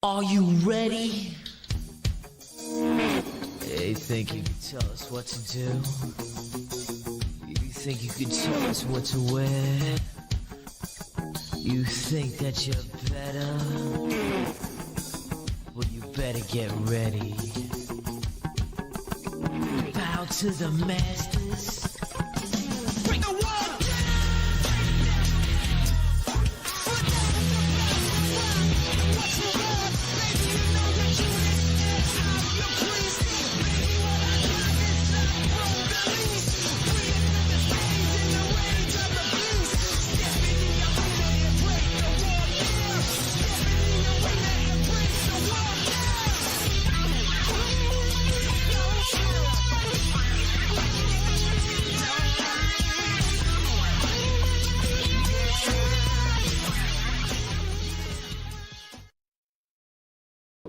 Are you ready? You think you can tell us what to do? You think you can tell us what to wear? You think that you're better? Well, you better get ready. Bow to the masters. Break the wall!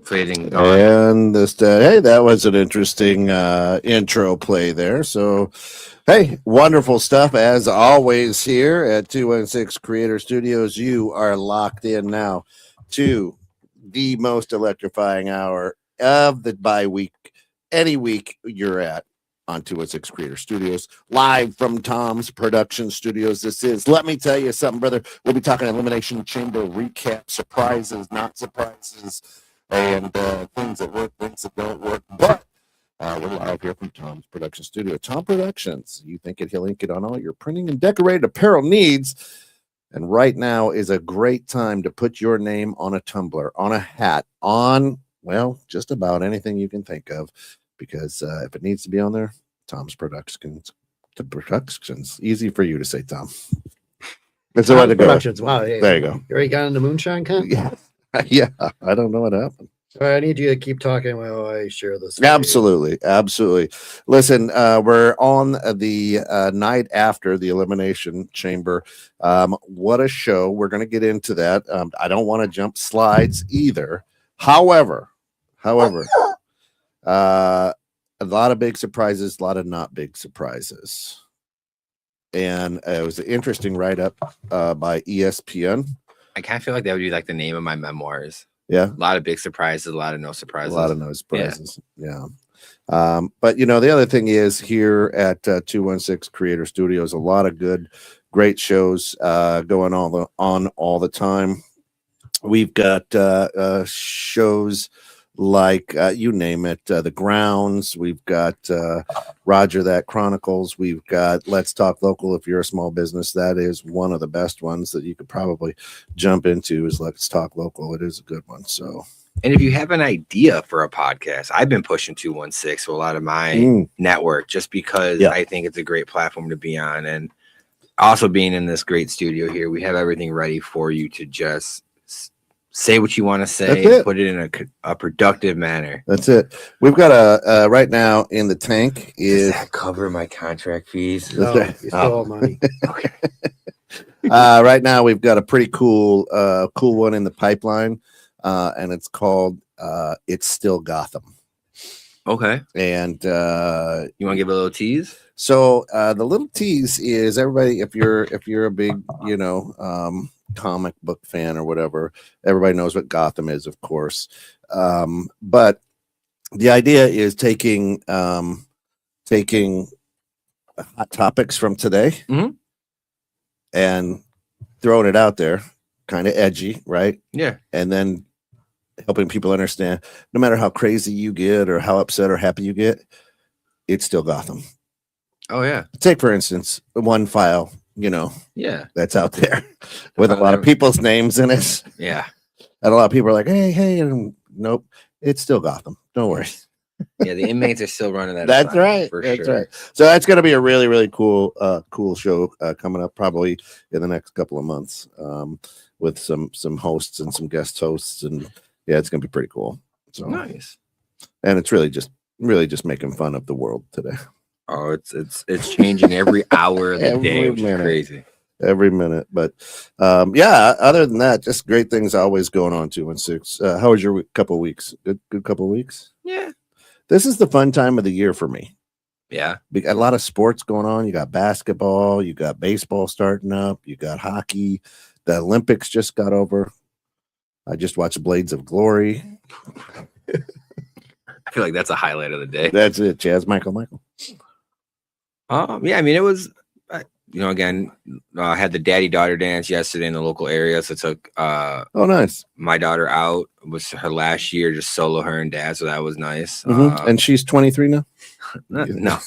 Fading and this hey, that was an interesting intro play there. So hey, wonderful stuff as always here at 216 Creator Studios. You are locked in now to the most electrifying hour of the bye week, any week you're at on 216 Creator Studios, live from Tom's Production Studios. This is, let me tell you something, brother. We'll be talking Elimination Chamber recap, surprises, not surprises, and things that work, things that don't work. But we're live here from Tom's Production Studio. Tom Productions. You think he'll ink it on all your printing and decorated apparel needs. And right now is a great time to put your name on a tumbler, on a hat, on, well, just about anything you can think of. Because if it needs to be on there, Tom's Productions. Easy for you to say, Tom. That's the way to go. Productions. Wow. Hey, there you go. You already got in the moonshine cup? Yeah. Yeah. I don't know what happened. So I need you to keep talking while I share this. Absolutely. Absolutely. Listen, we're on the night after the Elimination Chamber. What a show. We're going to get into that. I don't want to jump slides either. However, a lot of big surprises, a lot of not big surprises. And it was an interesting write-up by ESPN. I kind of feel like that would be like the name of my memoirs. Yeah. A lot of big surprises, a lot of no surprises. A lot of no surprises. Yeah. But, you know, the other thing is here at 216 Creator Studios, a lot of good, great shows going on all the time. We've got shows like you name it, The Grounds. We've got Roger That Chronicles. We've got Let's Talk Local. If you're a small business, that is one of the best ones that you could probably jump into is Let's Talk Local. It is a good one. So, and if you have an idea for a podcast, I've been pushing 216 to a lot of my network just because I think it's a great platform to be on. And also being in this great studio here, we have everything ready for you to just say what you want to say and put it in a productive manner. That's it. We've got a right now in the tank is Does that cover my contract fees. No, you stole money. Okay. Right now we've got a pretty cool one in the pipeline, and it's called It's Still Gotham. Okay. And you want to give a little tease? So the little tease is, everybody, if you're a big, comic book fan or whatever, everybody knows what Gotham is, of course. But the idea is taking hot topics from today and throwing it out there, kind of edgy, right? Yeah. And then helping people understand, no matter how crazy you get or how upset or happy you get, it's still Gotham. Oh yeah. Take, for instance, one file, that's out there with a lot of people's names in it. Yeah. And a lot of people are like, hey, and nope, it's still Gotham. Don't worry. Yeah, the inmates are still running that. That's right. That's right. So that's going to be a really, really cool show coming up probably in the next couple of months with some hosts and some guest hosts. And yeah, it's going to be pretty cool. So nice. And it's really just making fun of the world today. Oh, it's changing every hour of the day, which is crazy. Every minute. But other than that, just great things always going on 216. How was your couple of weeks? Good couple of weeks? Yeah. This is the fun time of the year for me. Yeah. We got a lot of sports going on. You got basketball, you got baseball starting up, you got hockey. The Olympics just got over. I just watched Blades of Glory. I feel like that's a highlight of the day. That's it. Chaz Michael. Yeah, I mean, it was, again, I had the daddy-daughter dance yesterday in the local area, so took Nice. my daughter out. It was her last year, just solo her and dad, so that was nice. And she's 23 now? No.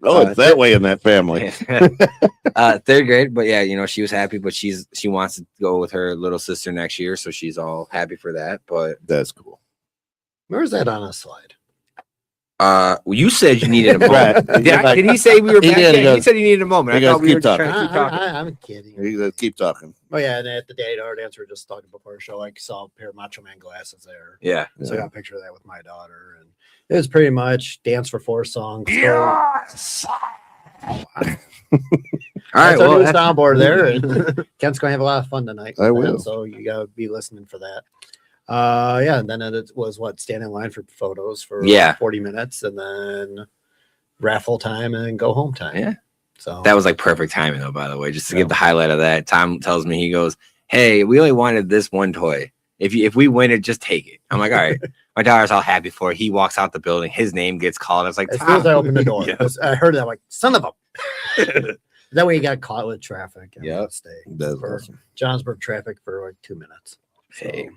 Oh, it's that way in that family. Third grade, but yeah, she was happy, but she wants to go with her little sister next year, so she's all happy for that. But that's cool. Where's that on a slide? Well, you said you needed a moment. Did he say we were back? He said he needed a moment. I thought we were just trying to keep talking. I'm kidding. You keep talking. Oh yeah, and at the daddy-daughter dance we were just talking before the show, I saw a pair of Macho Man glasses there. Yeah. So I got a picture of that with my daughter, and it was pretty much dance for 4 songs. Yes. All right, well, soundboard there, and Kent's gonna have a lot of fun tonight. I will. So you gotta be listening for that. And then it was stand in line for photos for 40 minutes, and then raffle time and go home time. Yeah. So that was like perfect timing, though. By the way, just to give the highlight of that, Tom tells me, he goes, "Hey, we only wanted this one toy. If we win it, just take it." I'm like, all right. My daughter's all happy for it. He walks out the building. His name gets called. I was like, as soon as I opened the door, I heard that. I'm like, son of a. That way you got caught with traffic. Yeah. That's awesome. Johnsburg traffic for like 2 minutes. Hey.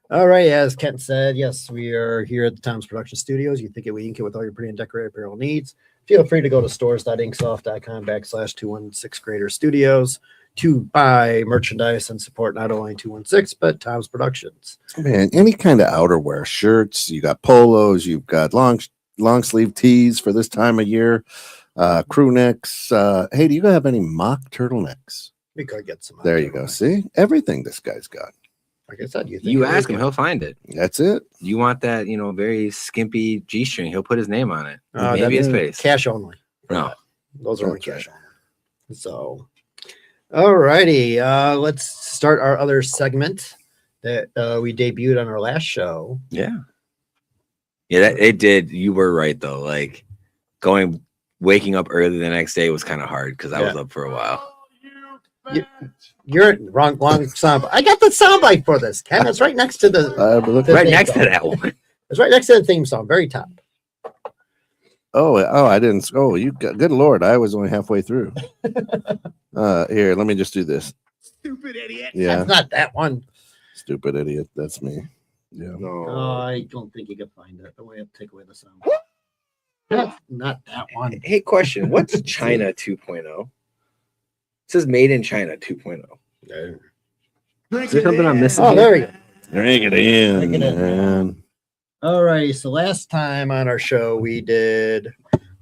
All right. As Kent said, yes, we are here at the Tom's Production Studios. You think we ink it with all your pretty and decorated apparel needs. Feel free to go to stores.inksoft.com/216 Creator Studios to buy merchandise and support not only 216, but Tom's Productions. Man, any kind of outerwear, shirts, you got polos, you've got long sleeve tees for this time of year, crew necks. Hey, do you have any mock turtlenecks? We could get some. There you go. See, everything this guy's got. Like I said, you ask him, he'll find it. That's it. You want that, very skimpy G-string? He'll put his name on it. Maybe his face. Cash only. No, those are only cash only. So, all righty. Let's start our other segment that we debuted on our last show. Yeah, it did. You were right though. Like waking up early the next day was kind of hard because I was up for a while. You're wrong sound. I got the soundbite for this, Ken. It's right next to the right next to that one. It's right next to the theme song, very top. Oh, I didn't. Oh, you got, good Lord, I was only halfway through. Here, let me just do this. Stupid idiot. Yeah, that's not that one. Stupid idiot. That's me. Yeah. No, I don't think you can find it. The way I take away the sound. That's not that one. Hey, question. What's China 2.0? It says made in China 2.0. Is there something I'm missing? Oh, there you go. Drink it in, man. All right. So last time on our show, we did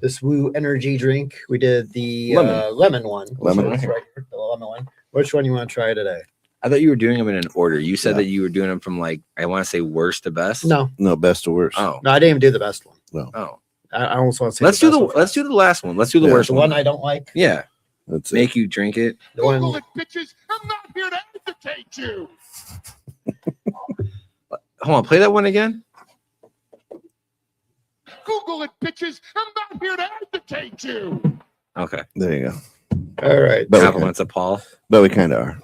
this Woo energy drink. We did the lemon one. Lemon. Right here, the lemon one. Which one you want to try today? I thought you were doing them in an order. You said that you were doing them from I want to say worst to best. No, best to worst. Oh, no, I didn't even do the best one. No. Oh, I almost want to say. Let's do the last one. Let's do the worst one. The one I don't like. Yeah. Let's make you drink it. The one. Google it, bitches. I'm not here to educate you. Hold on, play that one again. Google it, bitches. I'm not here to educate you. Okay. There you go. All right. Compliments of Paul. But we kind of are.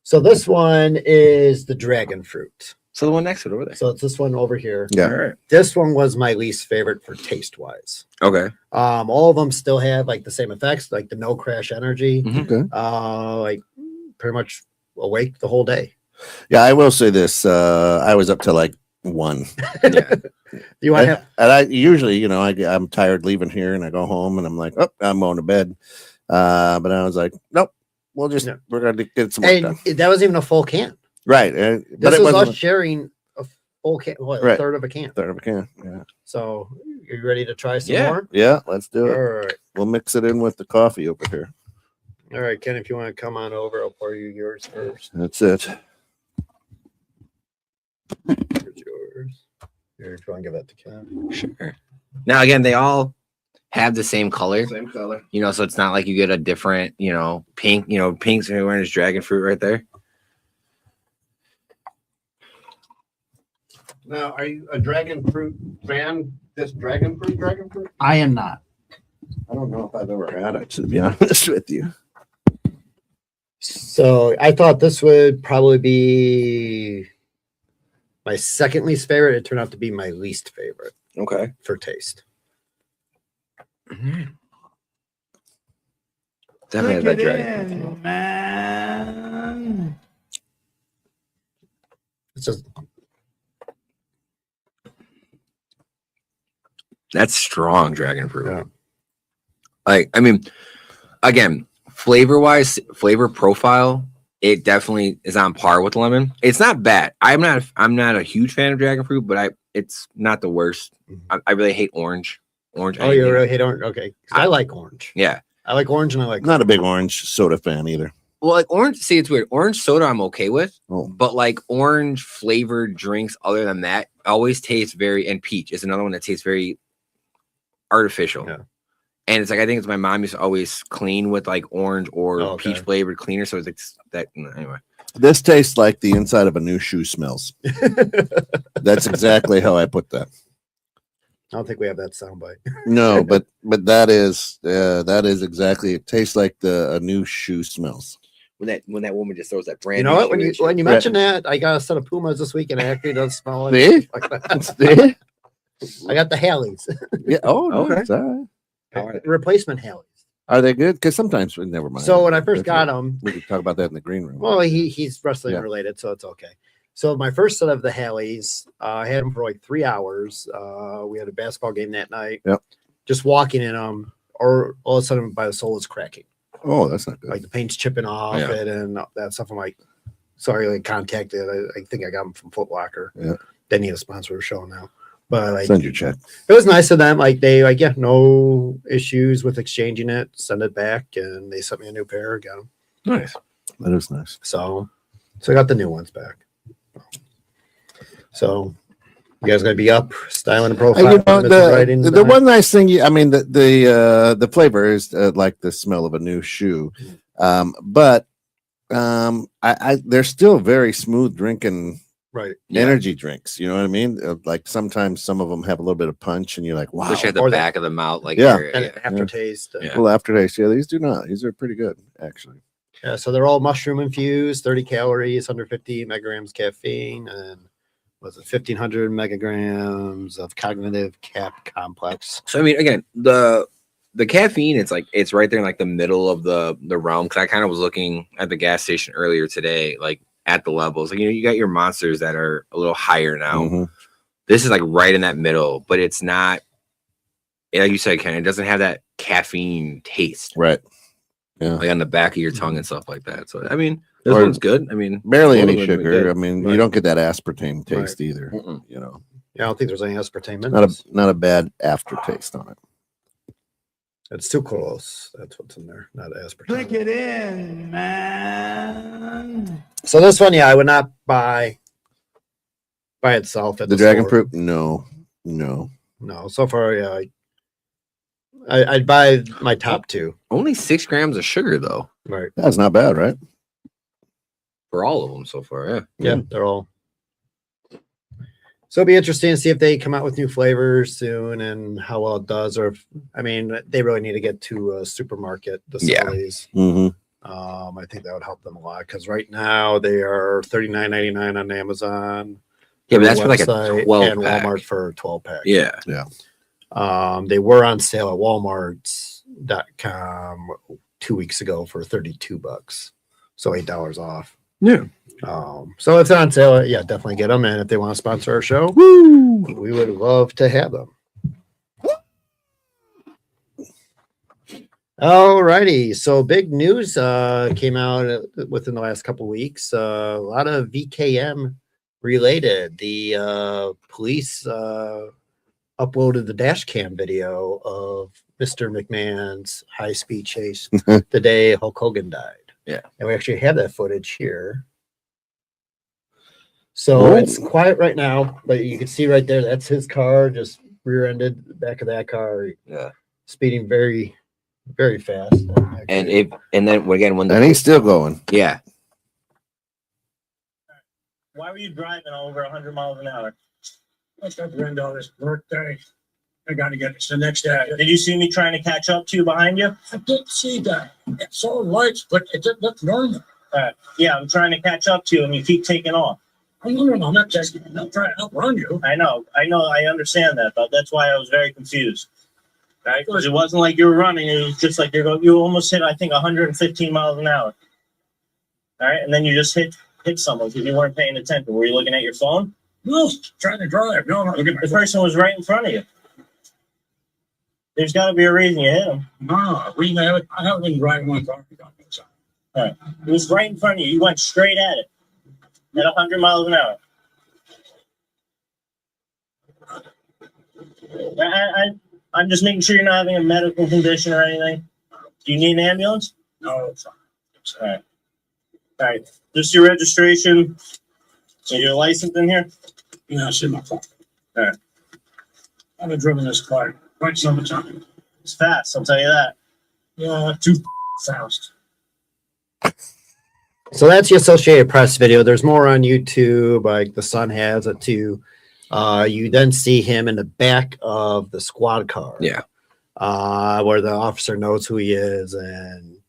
So this one is the dragon fruit. So the one next to it over there. So it's this one over here. Yeah. All right. This one was my least favorite for taste wise. Okay. All of them still have the same effects, like the no crash energy. Okay. Pretty much awake the whole day. Yeah, I will say this. I was up to 1. Yeah. You want to? And I usually, I'm tired leaving here, and I go home, and I'm like, oh, I'm going to bed. But I was like, nope, we're gonna get some work done. That wasn't even a full can. Right. This is us sharing a full can, a third of a can. Third of a can. Yeah. So, are you ready to try some more? Yeah, let's do it. All right. We'll mix it in with the coffee over here. All right, Ken, if you want to come on over, I'll pour you yours first. That's it. Here's yours. Here, if you want to give that to Ken. Sure. Now, again, they all have the same color. Same color. So it's not like you get a different, pink. Pink's wearing his dragon fruit right there. Now, are you a dragon fruit fan? This dragon fruit? I am not. I don't know if I've ever had it, to be honest with you. So I thought this would probably be my second least favorite. It turned out to be my least favorite. Okay. For taste. Definitely has that dragon. Man. It's just That's strong dragon fruit. Yeah. Like, I mean, again, flavor-wise, flavor profile, it definitely is on par with lemon. It's not bad. I'm not a huge fan of dragon fruit, but it's not the worst. I really hate orange. Orange. Oh, you really hate orange? Okay. I like orange. Yeah. I like orange and I like Not a big orange soda fan either. Well, like orange, see, it's weird. Orange soda, I'm okay with, Oh. but like orange flavored drinks, other than that, always taste very. And peach is another one that tastes very artificial. Yeah. And it's like I think it's my mom used to always clean with like orange or peach flavored cleaner. So it's like that. Anyway, This tastes like the inside of a new shoe smells. That's exactly how I put that. I don't think we have that soundbite. No, but that is exactly. It tastes like a new shoe smells. when that woman just throws that brand. You know what? When you mentioned that, I got a set of Pumas this week, and it actually doesn't smell See? like that. See? I got the Halleys, Yeah. Oh, no, Okay. it's all right. replacement Halleys. Are they good? Because sometimes, never mind. So when I first got them, we could talk about that in the green room. well, he's wrestling Yeah. related, so it's okay. So my first set of the Halleys, I had them for like 3 hours. We had a basketball game that night. Yep. Just walking in them, or all of a sudden my soul is cracking. Oh, that's not good. Like the paint's chipping off Yeah. it and that stuff. I'm like, sorry, like contacted. I think I got them from Foot Locker. Yeah. They need a sponsor show now. But like, Send your check. it was nice of them. Like they like, yeah, no issues with exchanging it, send it back, and they sent me a new pair, got them. Nice. That is nice. So I got the new ones back. So you guys gonna be up styling the profile. You know, Mrs. Writing the tonight? one nice thing, I mean, the flavor is like the smell of a new shoe, but they're still very smooth drinking right. energy drinks. You know what I mean? Like sometimes some of them have a little bit of punch, and you're like, wow. Especially at the Or back of the mouth, like Yeah. area, And yeah. aftertaste. Yeah. Well, aftertaste, yeah, these do not. These are pretty good, actually. Yeah, so they're all mushroom infused, 30 calories, 150 megagrams caffeine, and was it 1500 megagrams of cognitive cap complex. So I mean, again, the caffeine, it's right there in like the middle of the realm. Because I kind of was looking at the gas station earlier today, like at the levels. Like, you got your monsters that are a little higher now. Mhm. This is like right in that middle, but it's not. Like you said, Ken, it doesn't have that caffeine taste, Right. Yeah. like on the back of your tongue and stuff like that. So I mean, this Or- one's good. I mean, Barely both any of them are sugar. good. I mean, you Right. don't get that aspartame taste Right. either. Mm-mm. You know, Yeah, I don't think there's any aspartame in not this. a bad aftertaste on it. It's sucralose. That's what's in there, not Drink aspartame. it in, man. So this one, yeah, I would not buy by itself at The the dragon store. fruit, no. No, so far, yeah, I'd buy my top two. Only 6 grams of sugar though Right. That's not bad, right? for all of them so far. Yeah. Yeah, they're all. So it'll be interesting to see if they come out with new flavors soon and how well it does. Or if, I mean, they really need to get to a supermarket. The Yeah. Solis. Mm-hmm. I think that would help them a lot because right now they are $39.99 on Amazon. Yeah, but that's for like a website, 12 and pack. Walmart for a 12 pack. Yeah. They were on sale at Walmart.com 2 weeks ago for $32, so $8 off. Yeah. So if they're on sale, yeah, definitely get them. And if they want to sponsor our show, we would love to have them. All righty. So big news came out within the last couple weeks. A lot of VKM related. The police uploaded the dash cam video of Mr. McMahon's high-speed chase the day Hulk Hogan died. Yeah. And we actually have that footage here. So it's quiet right now, but you can see right there, that's his car, just rear-ended the back of that car, Yeah. speeding very, very fast. And then again when And he's still going. yeah. Why were you driving over 100 miles an hour? It's my granddaughter's birthday. I got to get this the next day. Did you see me trying to catch up to you behind you? I did see that. It saw lights, but it didn't look normal. Yeah, I'm trying to catch up to you, and you keep taking off. Oh, no, I'm not just I'm trying to outrun you. I know, I understand that, but that's why I was very confused. Right? Because it wasn't like you were running; it was just like you almost hit, I think, 115 miles an hour. All right, and then you just hit someone because you weren't paying attention. Were you looking at your phone? No, trying to drive. No, I'm not looking at The my person was right in front of you. There's got to be a reason you hit him. No, I haven't been driving my car. All right, it was right in front of you. You went straight at it at 100 miles an hour. I'm just making sure you're not having a medical condition or anything. Do you need an ambulance? No, it's fine. All right. All right. Just your registration and your license in here? Yeah, it's in my phone. All right. I haven't driven this car quite some time. It's fast, I'll tell you that. Yeah, too fast. So that's the Associated Press video. There's more on YouTube. Like the Sun has it too. You then see him in the back of the squad car. Yeah. Where the officer knows who he is and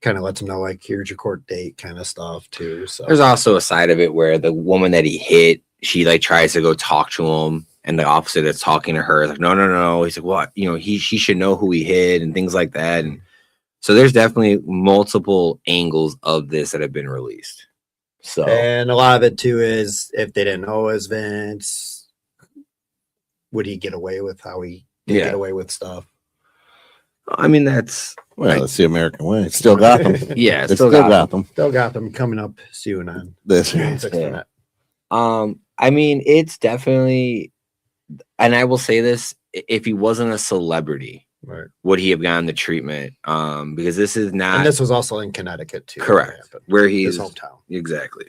kind of lets him know, like, here's your court date kind of stuff too. So There's also a side of it where the woman that he hit, she like tries to go talk to him, and the officer that's talking to her is like, no. He's like, what? You know, he should know who he hit and things like that. And so there's definitely multiple angles of this that have been released. So and a lot of it too is if they didn't know it was Vince, would he get away with how he did get away with stuff? I mean, that's It's the American way. It's still Gotham. yeah, It's still still got Gotham. Still got them coming up soon on This internet. I mean, it's definitely, and I will say this: if he wasn't a celebrity, Right. would he have gotten the treatment? Because this is not. And this was also in Connecticut too. correct. Where His he's hometown. exactly.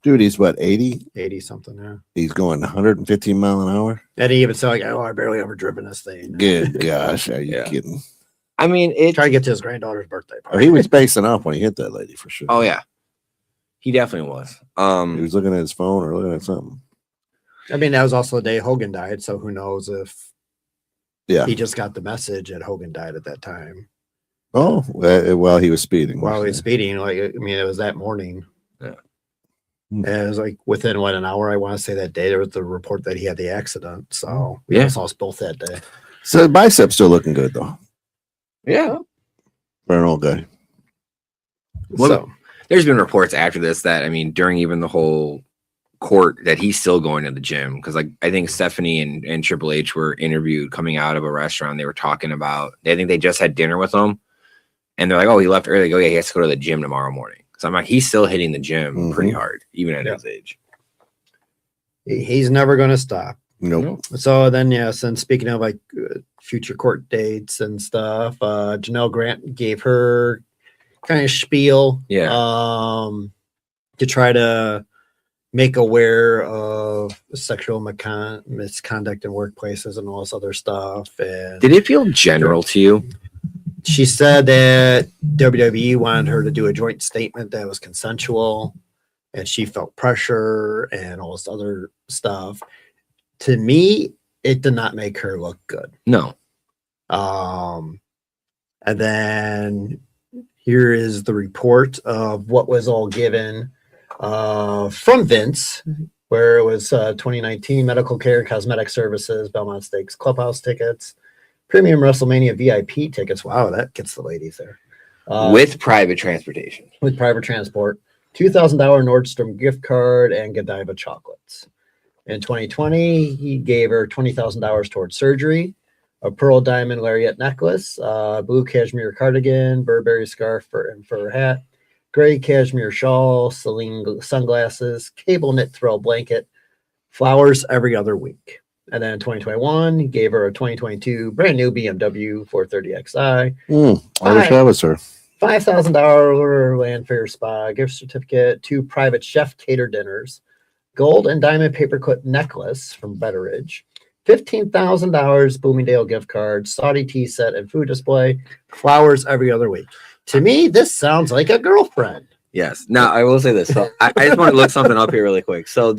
Dude, he's what, 80? 80 something, yeah. He's going 115 mile an hour. And he even said, like, I barely ever driven this thing. Good gosh, are you Yeah. kidding? I mean, it. Try to get to his granddaughter's birthday Oh, party. he was spacing off when he hit that lady for sure. Oh yeah, he definitely was. He was looking at his phone or looking at something. I mean, that was also the day Hogan died, so who knows if he just got the message that Hogan died at that time. Oh, while he was speeding. While he was speeding, like, I mean, it was that morning. Yeah. And it was like within an hour, I want to say that day, there was the report that he had the accident. So we saw us both that day. So the biceps still looking good though. Yeah, For an old guy. Well, So there's been reports after this that, I mean, during even the whole court, that he's still going to the gym, because like I think Stephanie and Triple H were interviewed coming out of a restaurant. They were talking about, I think they just had dinner with him, and they're like, oh, he left early. They go, yeah, he has to go to the gym tomorrow morning. So I'm like, he's still hitting the gym pretty hard, even at his age. he's never going to stop. Nope. So then, yes, and speaking of like future court dates and stuff, Janelle Grant gave her kind of spiel, to try to make aware of sexual misconduct in workplaces and all this other stuff. And Did it feel general to you? she said that WWE wanted her to do a joint statement that was consensual, and she felt pressure and all this other stuff. To me, it did not make her look good. No. And then here is the report of what was all given from Vince, where it was 2019 medical care, cosmetic services, Belmont Stakes clubhouse tickets, premium WrestleMania VIP tickets. Wow, that gets the ladies there. With private transportation. With private transport, $2,000 Nordstrom gift card, and Godiva chocolates. In 2020, he gave her $20,000 towards surgery, a pearl diamond lariat necklace, blue cashmere cardigan, Burberry scarf and fur hat, gray cashmere shawl, Celine sunglasses, cable knit throw blanket, flowers every other week. And then in 2021, he gave her a 2022 brand new BMW 430xi. I wish that was her. $5,000 Landfair spa gift certificate, 2 private chef cater dinners, gold and diamond paperclip necklace from Betteridge, $15,000 Bloomingdale gift card, Saudi tea set and food display, flowers every other week. To me, this sounds like a girlfriend. Yes. Now I will say this. So I just want to look something up here really quick. So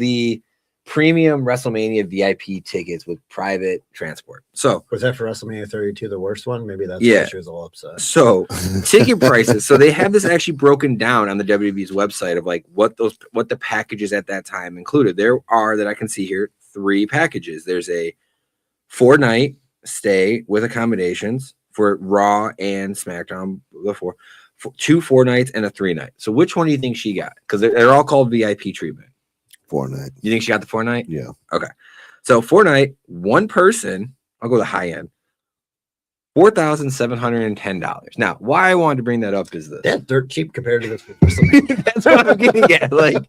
premium WrestleMania VIP tickets with private transport. So Was that for WrestleMania 32 the worst one? Maybe that's Yeah. why she was all upset. So ticket prices. So they have this actually broken down on the WWE's website of like what the packages at that time included. There are, that I can see here, 3 packages. There's a 4-night stay with accommodations for Raw and SmackDown before, 2 4 nights and a 3-night. So which one do you think she got? Because they're all called VIP treatment. 4-night. You think she got the 4-night? Yeah. Okay. So 4-night, one person. I'll go the high end. $4,710. Now, why I wanted to bring that up is this. That's dirt cheap compared to this. That's what I'm getting at. Like,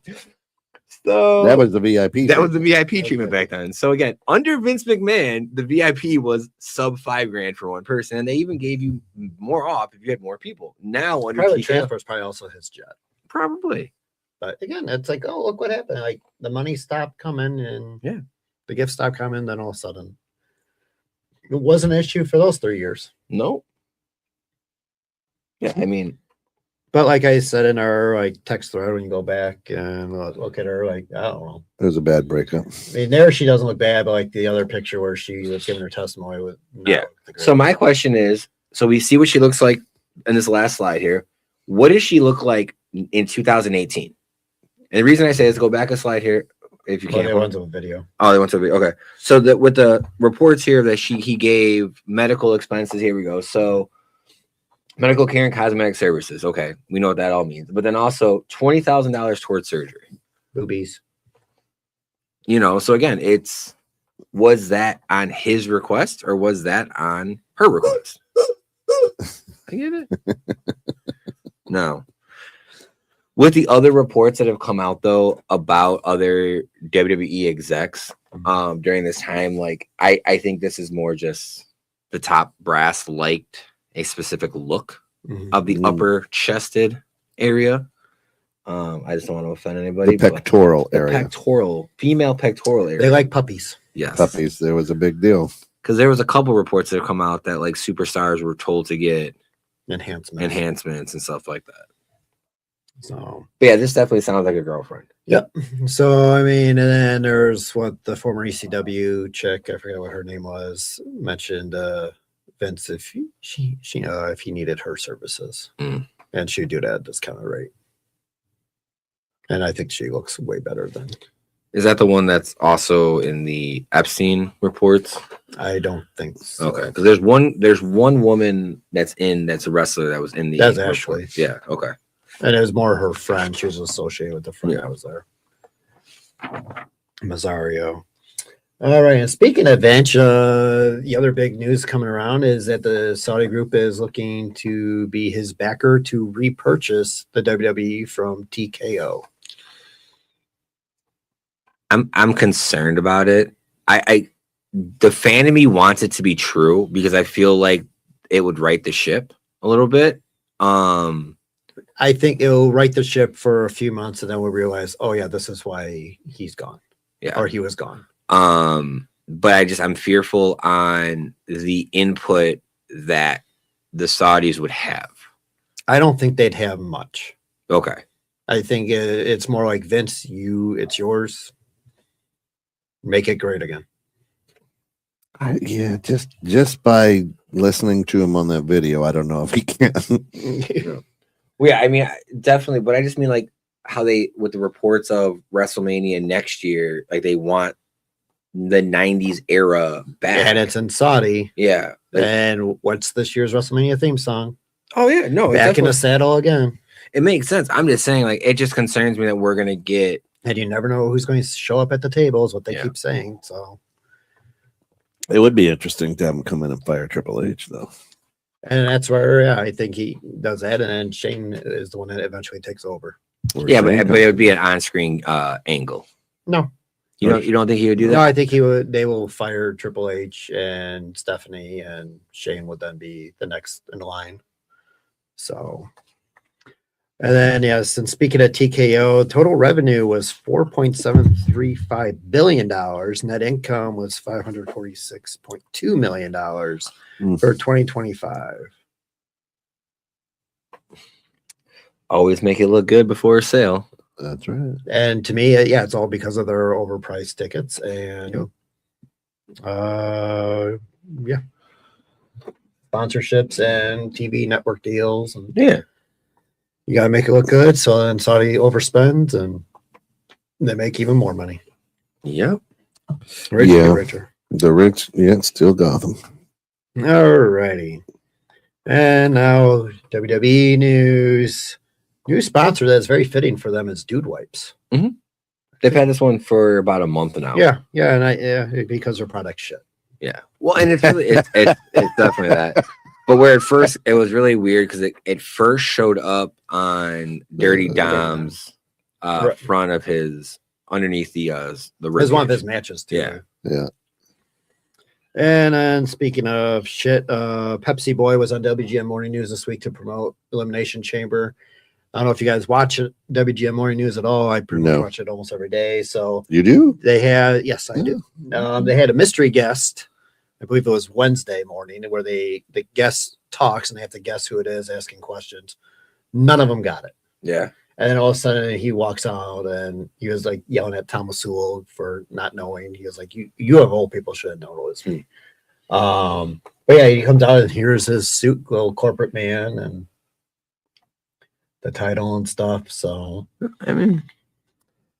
so That was the VIP. that was the VIP treatment back then. So again, under Vince McMahon, the VIP was sub $5,000 for one person, and they even gave you more off if you had more people. Now under Private TKO, transfer is probably also his jet. probably. But again, it's like, oh, look what happened. Like the money stopped coming and the gifts stopped coming. Then all of a sudden, it was an issue for those 3 years. Nope. Yeah, I mean, But like I said in our like text thread, when you go back and look at her, like, I don't know. It was a bad breakup. I mean, there she doesn't look bad, but like the other picture where she was giving her testimony with So my question is, so we see what she looks like in this last slide here. What does she look like in 2018? And the reason I say is go back a slide here, if you Well, can. they went to a video. Oh, they went to a video. Okay. So that with the reports here that he gave medical expenses. Here we go. So medical care and cosmetic services. Okay, we know what that all means. But then also $20,000 towards surgery. Boobies. You know. So again, was that on his request or was that on her request? I get it. No. With the other reports that have come out though about other WWE execs during this time, like I think this is more just the top brass liked a specific look of the upper chested area. I just don't want to offend anybody. The pectoral area. Female pectoral area. They like puppies. Yes. Puppies. There was a big deal. Because there was a couple reports that have come out that like superstars were told to get enhancements and stuff like that. So, but yeah, this definitely sounds like a girlfriend. Yep. So I mean, and then there's what the former ECW chick, I forget what her name was, mentioned Vince if if he needed her services, and she'd do that at this kind of rate. And I think she looks way better than. Is that the one that's also in the Epstein reports? I don't think so. Okay, because there's one woman that's a wrestler that was in the. That's Ashley. Yeah. Okay. And it was more her friend. She was associated with the friend that was there. Mazzario. All right. And speaking of Vince, the other big news coming around is that the Saudi group is looking to be his backer to repurchase the WWE from TKO. I'm concerned about it. The fan of me wants it to be true because I feel like it would right the ship a little bit. I think it'll right the ship for a few months and then we'll realize, oh yeah, this is why he's gone. Yeah. Or he was gone. But I'm fearful on the input that the Saudis would have. I don't think they'd have much. Okay. I think it's more like Vince, it's yours. Make it great again. Yeah, just by listening to him on that video, I don't know if he can. Well, yeah, I mean, definitely, but I just mean like how with the reports of WrestleMania next year, like they want the 90s era back. And it's in Saudi. Yeah. And what's this year's WrestleMania theme song? Oh, yeah. No, Back in the saddle again. It makes sense. I'm just saying, like, it just concerns me that we're going to get. And you never know who's going to show up at the table, is what they keep saying. So it would be interesting to have him come in and fire Triple H, though. And that's where I think he does that. And then Shane is the one that eventually takes over. But it would be an on-screen angle. No. You don't think he would do that? No, I think they will fire Triple H and Stephanie, and Shane would then be the next in line. So, and then yes, and speaking of TKO, total revenue was $4.735 billion. Net income was $546.2 million for 2025. Always make it look good before a sale. That's right. And to me, yeah, it's all because of their overpriced tickets and yeah, sponsorships and TV network deals, and Yeah. you gotta make it look good. So then Saudi overspends and they make even more money. Yep. Rich Yeah. get richer. The rich, still Gotham. Alrighty. And now WWE news. New sponsor that's very fitting for them is Dude Wipes. They've had this one for about a month now. Yeah, and because their product's shit. Yeah. Well, and it's really it's definitely that. But where at first it was really weird because it first showed up on Dirty Dom's front of his underneath the It's one of his matches too. Yeah. Yeah. And then speaking of shit, Pepsi Boy was on WGN Morning News this week to promote Elimination Chamber. I don't know if you guys watch it, WGN Morning News at all. I pretty much watch it almost every day. So you do? They had, yes, I do. They had a mystery guest. I believe it was Wednesday morning, where the guest talks and they have to guess who it is, asking questions. None of them got it. Yeah. And then all of a sudden he walks out and he was like yelling at Thomas Sewell for not knowing. He was like, you have old people should have known it was me. But yeah, he comes out and here's his suit, little corporate man, and the title and stuff. So I mean,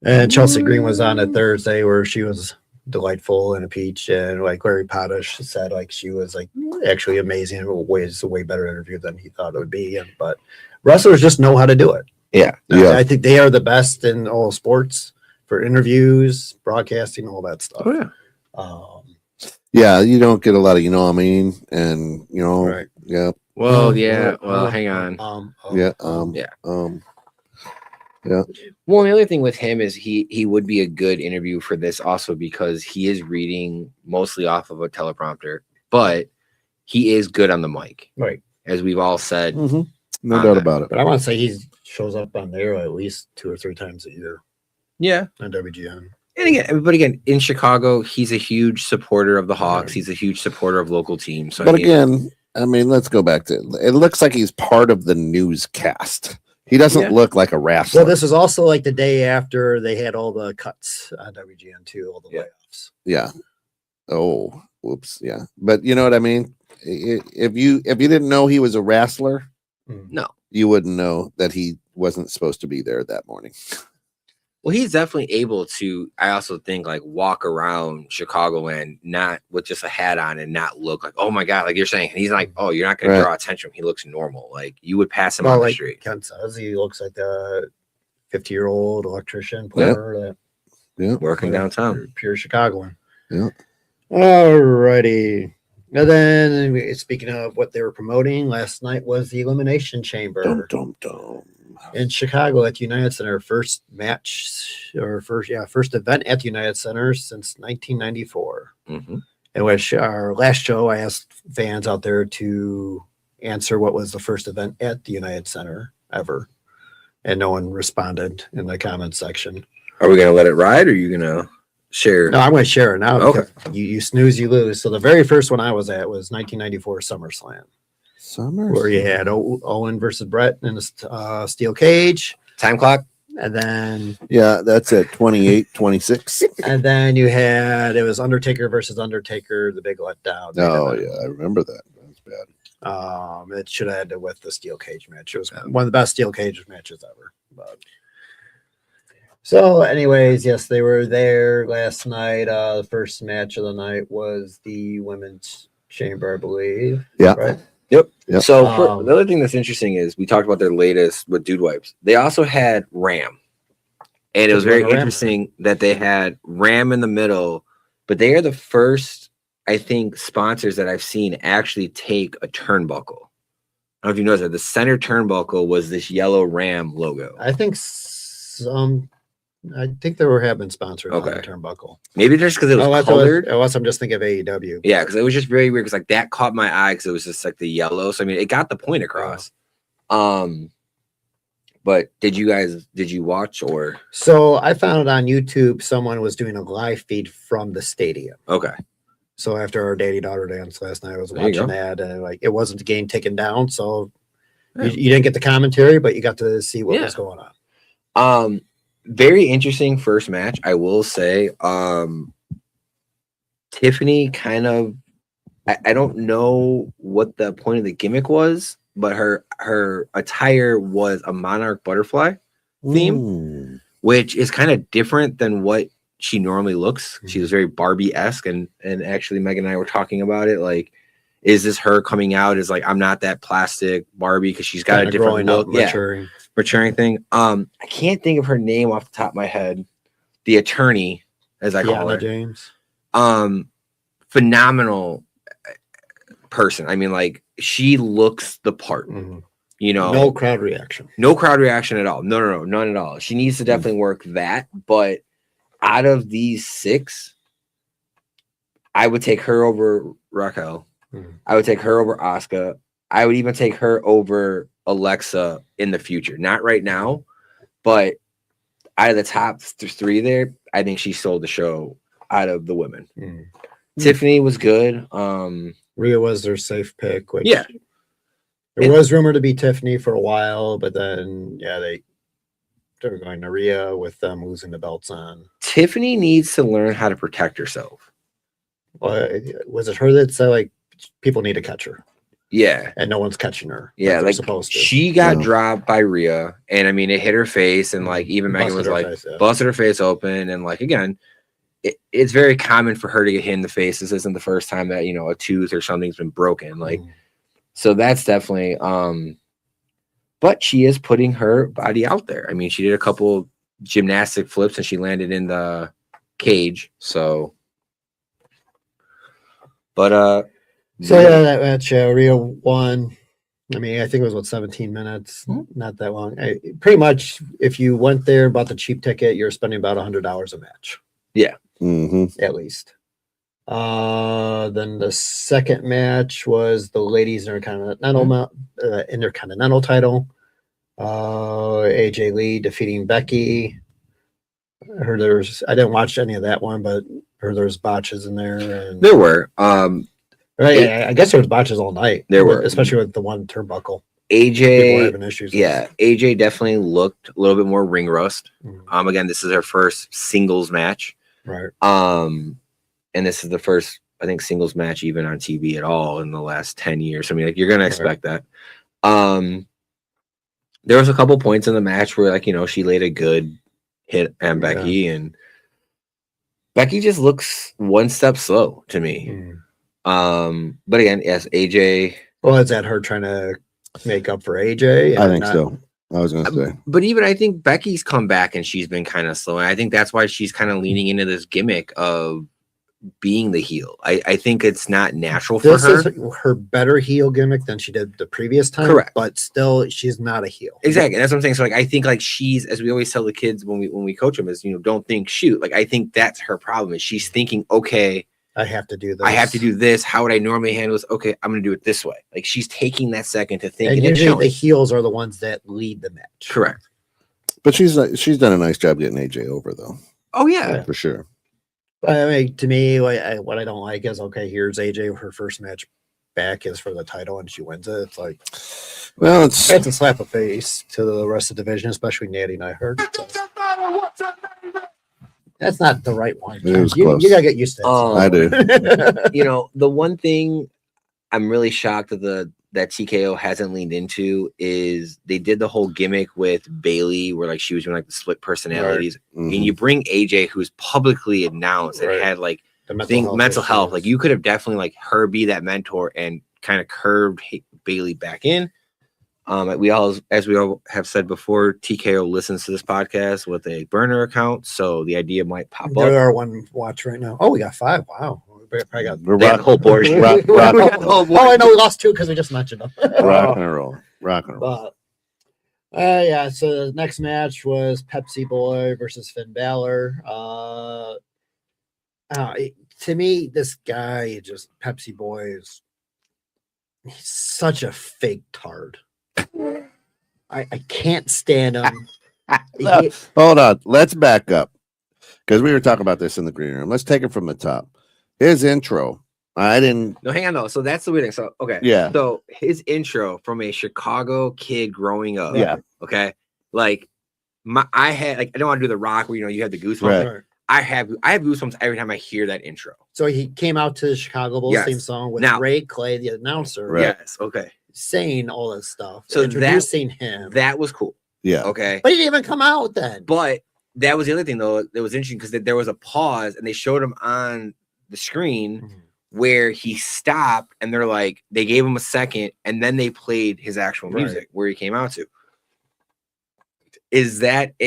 and Chelsea Green was on it Thursday where she was delightful and a peach, and like Larry Potash said, like she was like actually amazing. It's a way better interview than he thought it would be. But wrestlers just know how to do it. yeah. I think they are the best in all sports for interviews, broadcasting, all that stuff. Oh, yeah. You don't get a lot of, and Right. Yeah. Well, yeah. Well, hang on. Yeah. Yeah. Well, the other thing with him is he would be a good interview for this also because he is reading mostly off of a teleprompter, but he is good on the mic. Right. As we've all said. Mm-hmm. No doubt about it. But I want to say he shows up on there at least 2 or 3 times a year Yeah. on WGN. And again, in Chicago, he's a huge supporter of the Hawks. Right. He's a huge supporter of local teams. So but let's go back to it. Looks like he's part of the newscast. He doesn't look like a wrestler. Well, this is also like the day after they had all the cuts on WGN too, all the layoffs. Yeah. Oh, whoops. Yeah. But you know what I mean? If you didn't know he was a wrestler, no, you wouldn't know that he wasn't supposed to be there that morning. Well, he's definitely able to, I also think, like walk around Chicagoland, not with just a hat on and not look like, oh my God, like you're saying. And he's like, oh, you're not going to draw attention. He looks normal. Like you would pass him on the street. Ken says he looks like a 50-year-old electrician plumber working downtown. Pure Chicagoan. Yeah. All righty. And then speaking of what they were promoting, last night was the Elimination Chamber. In Chicago at the United Center, first event at the United Center since 1994. Mm-hmm. In which our last show, I asked fans out there to answer what was the first event at the United Center ever, and no one responded in the comment section. Are we gonna let it ride, or are you gonna share? No, I'm gonna share it now. Okay. You snooze, you lose. So the very first one I was at was 1994 SummerSlam. Where you had Owen versus Brett in a steel cage. Time clock. And then... Yeah, that's at 28-26. And then you had... It was Undertaker versus Undertaker, the big letdown. Oh, yeah, I remember that. That was bad. It should have ended with the steel cage match. It was one of the best steel cage matches ever. But... So, anyways, yes, they were there last night. The first match of the night was the Women's Chamber, I believe. Yeah. Right? Yep. So the other thing that's interesting is we talked about their latest with Dude Wipes. They also had Ram, and it was very interesting that they had Ram in the middle. But they are the first, I think, sponsors that I've seen actually take a turnbuckle. I don't know if you noticed that the center turnbuckle was this yellow Ram logo. I think they have been sponsored on the turnbuckle. Maybe just because it was colored. Unless I'm just thinking of AEW. Yeah, because it was just very weird. Because like that caught my eye because it was just like the yellow. So I mean, it got the point across. But did you watch or? So I found it on YouTube. Someone was doing a live feed from the stadium. Okay. So after our daddy-daughter dance last night, I was watching that, and like it wasn't the game taken down, so you didn't get the commentary, but you got to see what was going on. very interesting first match, I will say. Tiffany kind of, I don't know what the point of the gimmick was, but her attire was a monarch butterfly theme, which is kind of different than what she normally looks. She was very Barbie-esque, and actually Megan and I were talking about it. Like, is this her coming out as like, I'm not that plastic Barbie, because she's got Kinda a different growing look. up, maturing. Maturing thing. I can't think of her name off the top of my head. The attorney, as I call her. James. Phenomenal person. I mean, like, she looks the part. You know, no crowd reaction. No crowd reaction at all. No, none at all. She needs to definitely work that. But out of these 6, I would take her over Raquel. I would take her over Asuka. I would even take her over Alexa in the future. Not right now, but out of the top 3 there, I think she sold the show out of the women. Tiffany was good. Rhea was their safe pick. Which, yeah. There was rumored to be Tiffany for a while, but then, they were going to Rhea with them losing the belts on. Tiffany needs to learn how to protect herself. Well, was it her that said, like, people need to catch her? Yeah. And no one's catching her. Yeah, like supposed to. She got dropped by Rhea, and I mean, it hit her face, and like, even Megan was like, busted her face open. And like, again, it's very common for her to get hit in the face. This isn't the first time that, you know, a tooth or something's been broken. Like, so that's definitely, but she is putting her body out there. I mean, she did a couple gymnastic flips and she landed in the cage. So, but, that match, Rhea won. I mean, I think it was 17 minutes, not that long. Pretty much, if you went there, bought the cheap ticket, you're spending about $100 a match. Yeah. At least. Then the second match was the ladies intercontinental title. AJ Lee defeating Becky. I didn't watch any of that one, but heard there was botches in there. And there were. I guess there was botches all night. There were, especially with the one turnbuckle. AJ having issues. Yeah, AJ definitely looked a little bit more ring rust. Again, this is her first singles match. Right. And this is the first, I think, singles match even on TV at all in the last 10 years. I mean, like, you're gonna expect that. There was a couple points in the match where, like, you know, she laid a good hit on Becky, and Becky just looks one step slow to me. But again, yes, AJ. Well, is that her trying to make up for AJ? I think so. I was going to say. But even I think Becky's come back and she's been kind of slow. And I think that's why she's kind of leaning into this gimmick of being the heel. I think it's not natural for her. This is her better heel gimmick than she did the previous time. Correct. But still, she's not a heel. Exactly. That's what I'm saying. So, like, I think, like, she's, as we always tell the kids when we coach them, is, you know, don't think, shoot. Like, I think that's her problem, is she's thinking, okay, I have to do this. I have to do this. How would I normally handle this? Okay, I'm going to do it this way. Like, she's taking that second to think. And usually the heels are the ones that lead the match. Correct. But she's done a nice job getting AJ over, though. Oh, yeah. For sure. I mean, to me, what I don't like is, okay, here's AJ, her first match back is for the title, and she wins it. It's like, well, it's a slap of face to the rest of the division, especially Natty and I heard. So. That's not the right one. You gotta get used to it. I do. You know, the one thing I'm really shocked that TKO hasn't leaned into is they did the whole gimmick with Bailey, where, like, she was doing, like, the split personalities, and you bring AJ, who's publicly announced and had, like, mental health. Like, you could have definitely, like, her be that mentor and kind of curved Bailey back in. As we all have said before, TKO listens to this podcast with a burner account, so the idea might pop up. There are one watch right now. Oh, we got 5. Wow. I got the whole board. Oh, I know we lost 2 because we just mentioned them. Rock and roll. So the next match was Pepsi Boy versus Finn Balor. To me, this guy, just Pepsi Boy, he's such a fake tard. I can't stand him. Hold on. Let's back up, because we were talking about this in the green room. Let's take it from the top. His intro. I didn't. No, hang on. No. So that's the weird thing. So, okay. Yeah. So his intro from a Chicago kid growing up. Yeah. Okay. Like, I had like I don't want to do the rock where you have the goosebumps. Right. I have goosebumps every time I hear that intro. So he came out to the Chicago Bulls Yes. theme song with Now- Ray Clay, the announcer, Right. Yes. Okay. saying all this stuff, So introducing him. That was cool. Yeah. Okay. But he didn't even come out then. But that was the other thing though that was interesting because there was a pause and they showed him on the screen where he stopped and they're like they gave him a second and then they played his actual music where he came out to. Is that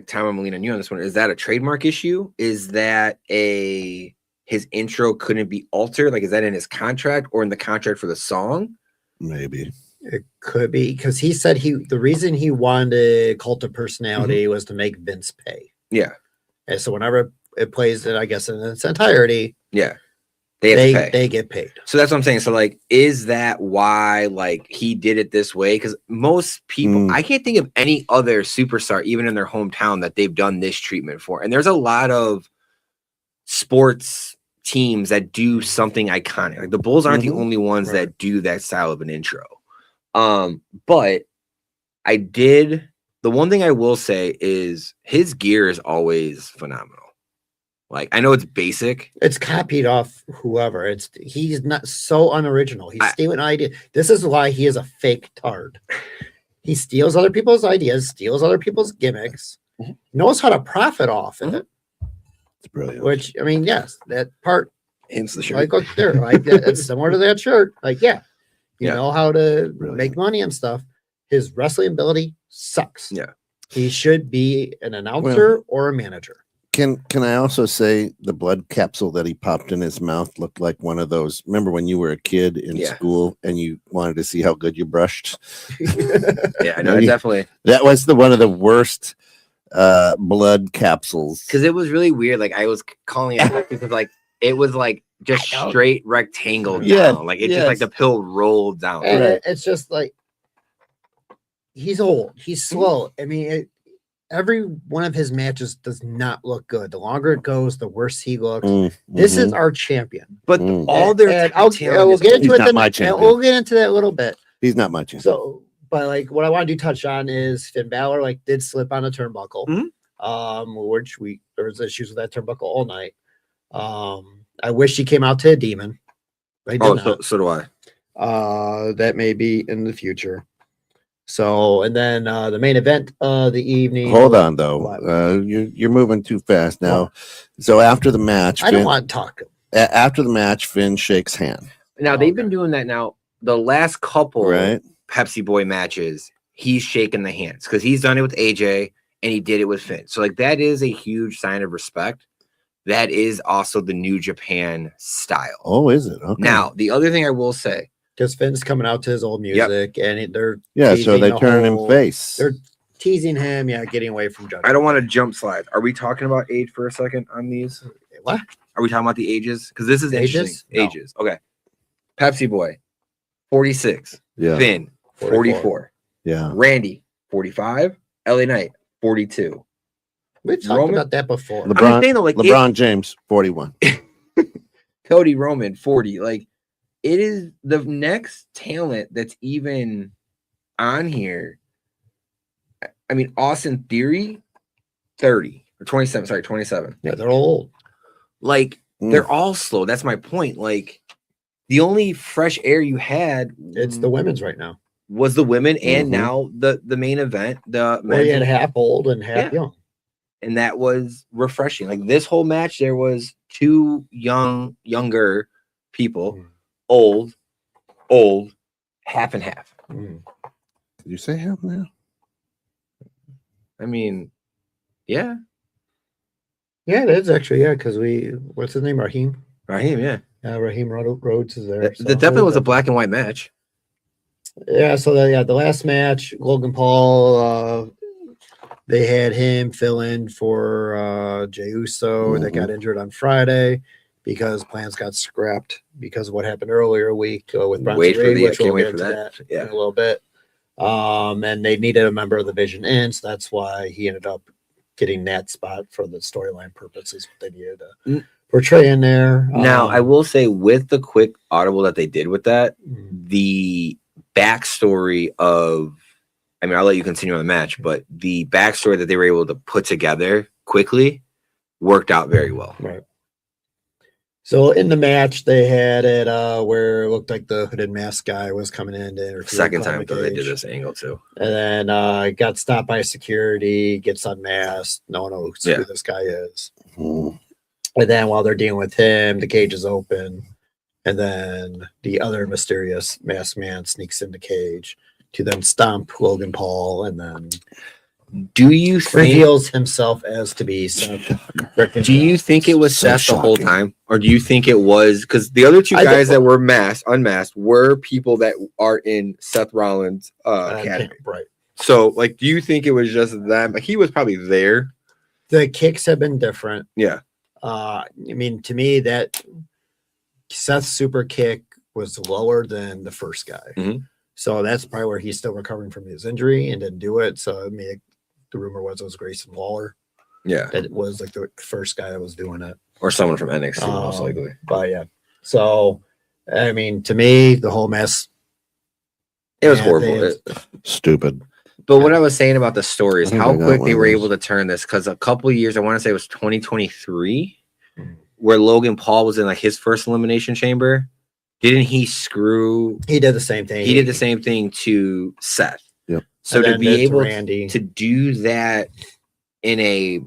Tom, I'm leaning on you on this one. Is that a trademark issue? Is that his intro couldn't be altered? Like, is that in his contract or in the contract for the song? Maybe. It could be because he said the reason he wanted Cult of Personality was to make Vince pay. Yeah. And so whenever it plays it, I guess in its entirety, Yeah. They get paid. So that's what I'm saying. So like, is that why like he did it this way? Because most people, I can't think of any other superstar, even in their hometown, that they've done this treatment for. And there's a lot of sports teams that do something iconic. Like the Bulls aren't the only ones that do that style of an intro. But the one thing I will say is his gear is always phenomenal. Like I know it's basic. It's copied off whoever. He's not so unoriginal. He's stealing ideas. This is why he is a fake tard. He steals other people's ideas, steals other people's gimmicks, knows how to profit off it. It's brilliant. Which I mean, yes, that part hence the shirt. like look there, like it's similar to that shirt. Like, you know how to make money and stuff. His wrestling ability sucks. Yeah. He should be an announcer or a manager. Can I also say the blood capsule that he popped in his mouth looked like one of those? Remember when you were a kid in school and you wanted to see how good you brushed? Yeah, I know definitely. That was one of the worst blood capsules. Because it was really weird. Like I was calling it because like it was like just straight rectangle down. Like it's just like the pill rolled down. And it's just like he's old. He's slow. I mean, every one of his matches does not look good. The longer it goes, the worse he looks. This is our champion. But all their we'll get into it. We'll get into that a little bit. He's not my champion. So, but like what I want to touch on is Finn Balor like did slip on a turnbuckle. Which there was issues with that turnbuckle all night. I wish he came out to a demon. So do I. That may be in the future. So, and then the main event of the evening. Hold on, though. You're moving too fast now. So after the match, I don't want to talk. After the match, Finn shakes hand. Now they've been doing that now. The last couple Pepsi Boy matches, he's shaking the hands because he's done it with AJ and he did it with Finn. So like that is a huge sign of respect. That is also the New Japan style. Oh, is it? Okay. Now the other thing I will say. Because Finn's coming out to his old music, and they're so they turn him face. They're teasing him, getting away from judgment. I don't want to jump slide. Are we talking about age for a second on these? What? Are we talking about the ages? Because this is Ages? interesting. No. Ages. Okay. Pepsi Boy, 46. Yeah. Finn, 44. Yeah. Randy, 45. LA Knight, 42. We've talked about that before. LeBron James, 41. Cody Roman, 40. Like, it is the next talent that's even on here. I mean, Austin Theory, 30 or 27. Sorry, 27. Yeah, they're all old. Like, they're all slow. That's my point. Like, the only fresh air you had, it's the women's right now, was the women, and now the main event, the men. You had half old and half young, and that was refreshing. Like this whole match, there was two younger people. Old, half and half. Did you say half now? I mean, yeah. Yeah, it is actually, because what's his name? Raheem, yeah. Raheem Rhodes is there. That definitely was a black and white match. Yeah, so the last match, Logan Paul, they had him fill in for Jey Uso that got injured on Friday. Because plans got scrapped because of what happened earlier a week with Bronson Reed, which we'll get into that in a little bit. And they needed a member of the Vision in, so that's why he ended up getting that spot for the storyline purposes. What they needed to portray in there. Now, I will say with the quick audible that they did with that, the backstory of I mean, I'll let you continue on the match, but the backstory that they were able to put together quickly worked out very well. Right. So in the match, they had it where it looked like the hooded mask guy was coming in to interfere. Second time though, they did this angle too. And then got stopped by security, gets unmasked. No one knows who this guy is. Mm. And then while they're dealing with him, the cage is open. And then the other mysterious masked man sneaks in the cage to then stomp Logan Paul and then do you think reveals himself as to be Seth? Do you think it was So Seth the whole shocking. time? Or do you think it was because the other two guys that were unmasked were people that are in Seth Rollins' academy? Right. So, like, do you think it was just them? Like, he was probably there. The kicks have been different. Yeah. I mean, to me, that Seth's super kick was lower than the first guy. Mhm. So that's probably where he's still recovering from his injury and didn't do it. So, I mean, the rumor was it was Grayson Waller. Yeah. That it was like the first guy that was doing it. Or someone from NXT, most likely. But yeah. So, I mean, to me, the whole mess. It was horrible. Stupid. But what I was saying about the story is I think how I got quick one they of were those. able to turn this. Because a couple of years, I want to say it was 2023, where Logan Paul was in like his first elimination chamber. Didn't he screw? He did the same thing. He did the same thing to Seth. Yep. So And to then be did to able Randy. to do that in a,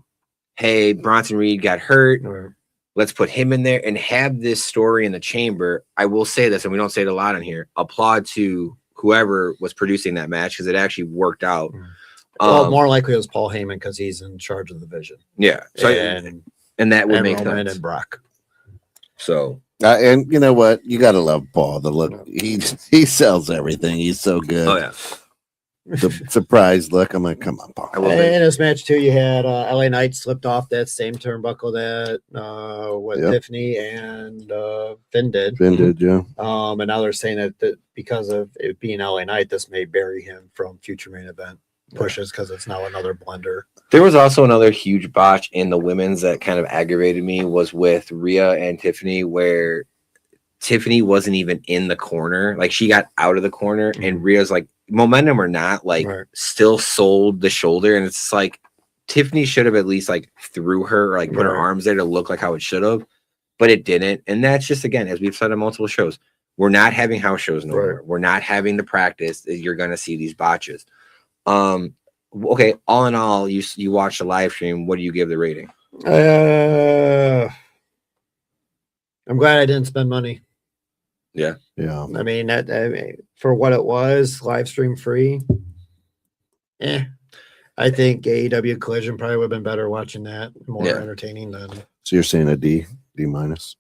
hey, Bronson Reed got hurt. Or- Let's put him in there and have this story in the chamber. I will say this, and we don't say it a lot in here. Applaud to whoever was producing that match because it actually worked out. Well, more likely it was Paul Heyman because he's in charge of the division. Yeah. So and that would and make Roman sense. and Brock. So And you know what? You got to love Paul. The look he sells everything. He's so good. oh yeah. The surprise look. I'm like, come on, Paul. I will And say- in this match too, you had LA Knight slipped off that same turnbuckle that what Yep. Tiffany and Finn did. Finn did, yeah. And now they're saying that because of it being LA Knight, this may bury him from future main event pushes because it's now another blender. There was also another huge botch in the women's that kind of aggravated me was with Rhea and Tiffany, where Tiffany wasn't even in the corner. Like she got out of the corner and Rhea's like, momentum or not, like Right. still sold the shoulder. And it's just like Tiffany should have at least like threw her or like put her Right. arms there to look like how it should have, but it didn't. And that's just, again, as we've said on multiple shows, we're not having house shows no more. We're not having the practice. You're going to see these botches. Okay, all in all, you watch the live stream. What do you give the rating? I'm glad I didn't spend money. Yeah. I mean for what it was, live stream free. I think AEW Collision probably would have been better watching that, more entertaining than. So you're saying a D minus?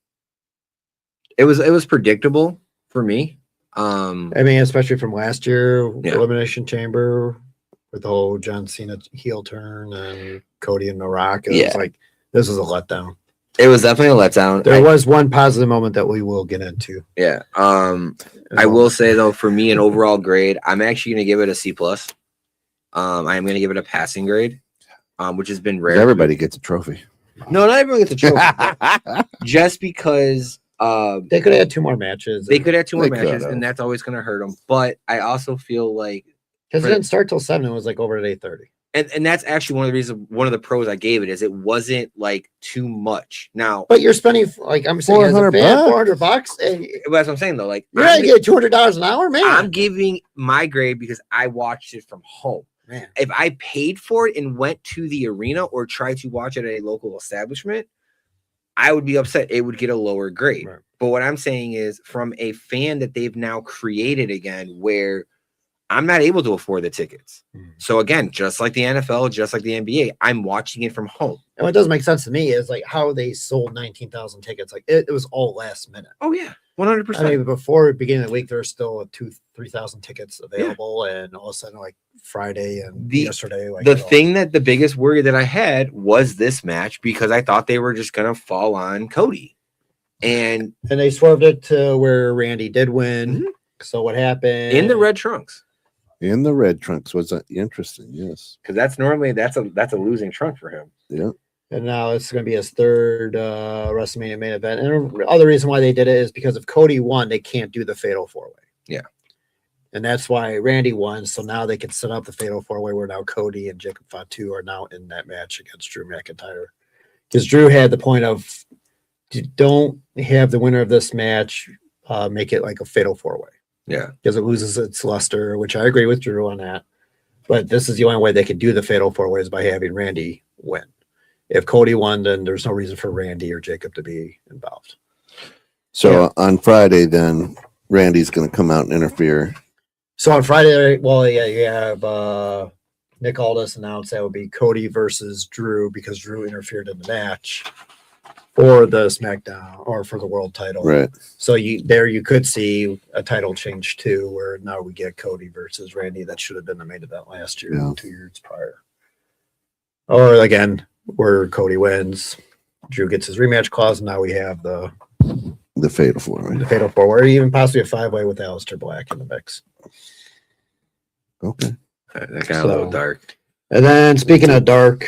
It was predictable for me. I mean, especially from last year, Yeah. Elimination Chamber with the whole John Cena heel turn and Cody and The Rock. It was like this was a letdown. It was definitely a letdown. There was one positive moment that we will get into. Yeah. I will say though, for me, an overall grade, I'm actually going to give it a C+. I am going to give it a passing grade, which has been rare. Everybody gets a trophy. No, not everyone gets a trophy. Just because they could have had two more matches. They could have two more They matches, could've. and that's always going to hurt them. But I also feel like because it didn't start till 7. It was like over at 8:30. and that's actually one of the reasons. One of the pros I gave it is it wasn't like too much. Now, But you're spending like I'm saying, as a $400 fan, $400. And that's what I'm saying though. Like you're gonna get $200 an hour, man. I'm giving my grade because I watched it from home. Man. If I paid for it and went to the arena or tried to watch it at a local establishment, I would be upset. It would get a lower grade. Right. But what I'm saying is from a fan that they've now created again, where I'm not able to afford the tickets. So again, just like the NFL, just like the NBA, I'm watching it from home. And what doesn't make sense to me is like how they sold 19,000 tickets. Like it was all last minute. Oh yeah, 100%. I mean, before the beginning of the week, there were still 3,000 tickets available, and all of a sudden, like Friday and yesterday, like the thing that the biggest worry that I had was this match because I thought they were just gonna fall on Cody, and they swerved it to where Randy did win. So what happened in the red trunks? In the red trunks was interesting, yes. Because that's normally that's a losing trunk for him. Yeah. And now it's going to be his third WrestleMania main event. And the other reason why they did it is because if Cody won, they can't do the fatal 4-way. Yeah. And that's why Randy won. So now they can set up the fatal 4-way where now Cody and Jacob Fatu are now in that match against Drew McIntyre. Because Drew had the point of don't have the winner of this match make it like a fatal 4-way. Yeah. Because it loses its luster, which I agree with Drew on that. But this is the only way they could do the fatal 4-ways by having Randy win. If Cody won, then there's no reason for Randy or Jacob to be involved. So on Friday, then Randy's going to come out and interfere. So on Friday, well, yeah, you have Nick Aldis announced that would be Cody versus Drew because Drew interfered in the match for the SmackDown or for the world title. Right. So you could see a title change too, where now we get Cody versus Randy. That should have been the main event last year, 2 years prior. Or again, where Cody wins, Drew gets his rematch clause, and now we have the fatal 4-way. The fatal 4-way, or even possibly a 5-way with Aleister Black in the mix. Okay. That got a little dark. And then speaking of dark,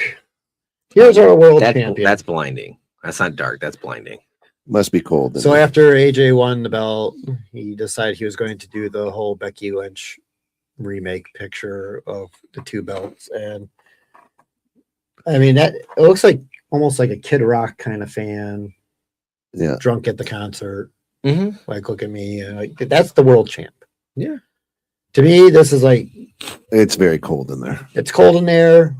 here's our world champion. That's blinding. That's not dark. That's blinding. Must be cold. So after AJ won the belt, he decided he was going to do the whole Becky Lynch remake picture of the 2 belts. And I mean, that it looks like almost like a Kid Rock kind of fan. Yeah. Drunk at the concert. Mm-hmm. Like, look at me. Like, that's the world champ. Yeah. To me, this is like. It's very cold in there. It's cold in there.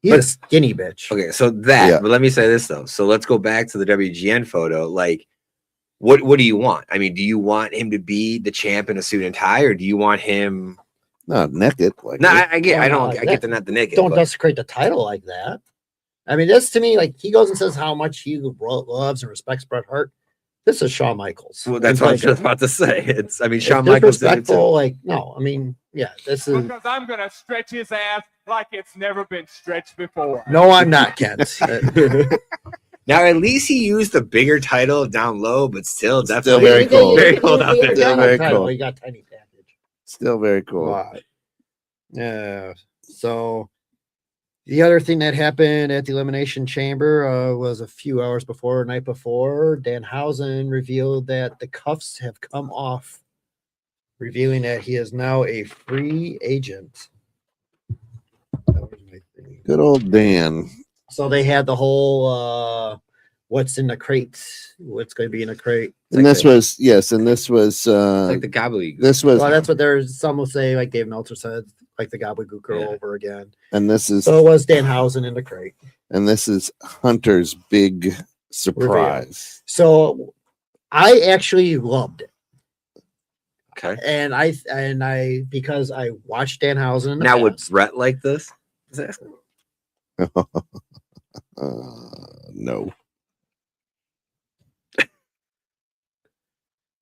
He's a skinny bitch. Okay, so but let me say this though. So let's go back to the WGN photo. Like, what do you want? I mean, do you want him to be the champ in a suit and tie, or do you want him not naked? Like no, I get the not the naked. Don't desecrate the title like that. I mean, this to me, like he goes and says how much he loves and respects Bret Hart. This is Shawn Michaels. Well, that's what I was just about to say. Shawn Michaels disrespectful. Like, no, I mean, yeah, this is because I'm gonna stretch his ass like it's never been stretched before. No, I'm not, Kent. Now, at least he used the bigger title down low, but still definitely very cold. Very cold out there. Still very cold. He got tiny package. Still very cool. Yeah. So the other thing that happened at the Elimination Chamber was a few hours before, night before, Danhausen revealed that the cuffs have come off, revealing that he is now a free agent. Good old Dan. So they had the whole what's in the crate, what's going to be in a crate. And this was like the gobbledygook. This was that's what there's some will say, like Dave Meltzer said, like the gobbledygook girl over again. And this is so it was Danhausen in the crate. And this is Hunter's big surprise. So I actually loved it. Okay. And I because I watched Danhausen in the now past. would Brett like this? No.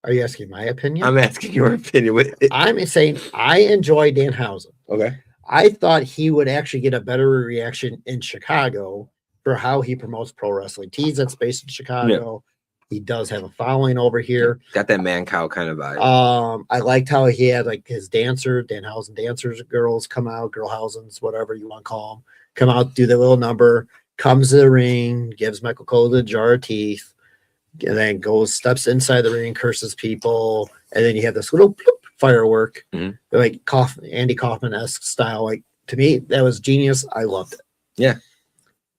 Are you asking my opinion? I'm asking your opinion. I'm saying I enjoy Danhausen. Okay. I thought he would actually get a better reaction in Chicago for how he promotes pro wrestling. Tees that's based in Chicago. Yeah. He does have a following over here. Got that man cow kind of vibe. I liked how he had like his Danhausen dancers, girls come out, Girlhausens, whatever you want to call them, come out, do the little number, comes to the ring, gives Michael Cole the jar of teeth, and then steps inside the ring, curses people, and then you have this little bloop, firework, like Andy Kaufman-esque style. Like, to me, that was genius. I loved it. Yeah.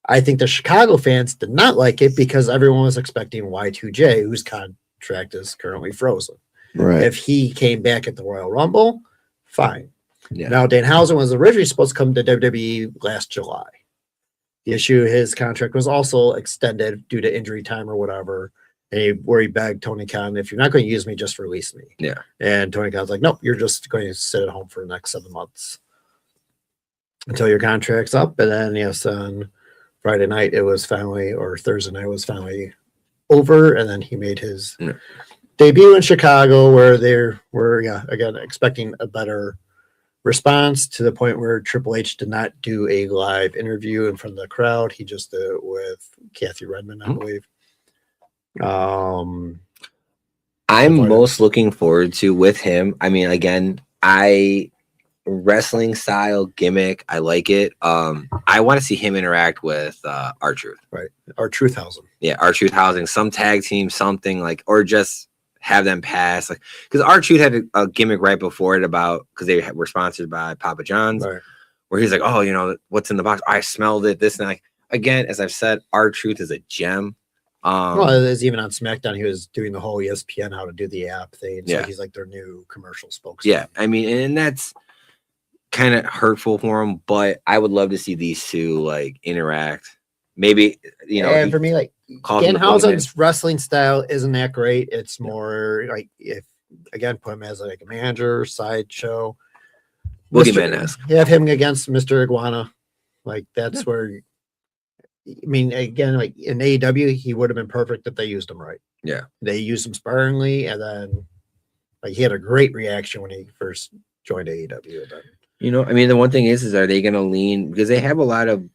I think the Chicago fans did not like it because everyone was expecting Y2J, whose contract is currently frozen. Right. If he came back at the Royal Rumble, fine. Yeah. Now, Danhausen was originally supposed to come to WWE last July. The issue, his contract was also extended due to injury time or whatever. And where he begged Tony Khan, if you're not going to use me, just release me. Yeah. And Tony Khan's like, nope, you're just going to sit at home for the next 7 months until your contract's up. And then, yes, on Friday night, it was finally, or Thursday night was finally over. And then he made his debut in Chicago where they were, again, expecting a better response to the point where Triple H did not do a live interview in front of the crowd. He just did it with Kathy Redmond, I believe. I'm most looking forward to with him. I mean, again, wrestling style gimmick, I like it. I want to see him interact with R-Truth. Right. R-Truthhausen. Yeah, R-Truthhausen, some tag team, something like, or just have them pass, like, because R-Truth had a gimmick right before it about, because they were sponsored by Papa John's, Right. where he's like, oh, you know, what's in the box? I smelled it, this and like, again, as I've said, R-Truth is a gem. Well, it was even on SmackDown, he was doing the whole ESPN how to do the app thing. So Yeah. he's like their new commercial spokesman. Yeah, I mean, and that's kind of hurtful for him, but I would love to see these two like interact. Maybe, you know, and for me, like calls him the Danhausen's wrestling style isn't that great. It's more like, if again, put him as like a manager, sideshow. Boogeyman-esque. You have him against Mr. Iguana. Like that's where, I mean, again, like in AEW, he would have been perfect if they used him right. Yeah. They used him sparingly, and then like he had a great reaction when he first joined AEW. Then. You know, I mean, the one thing is are they going to lean, because they have a lot of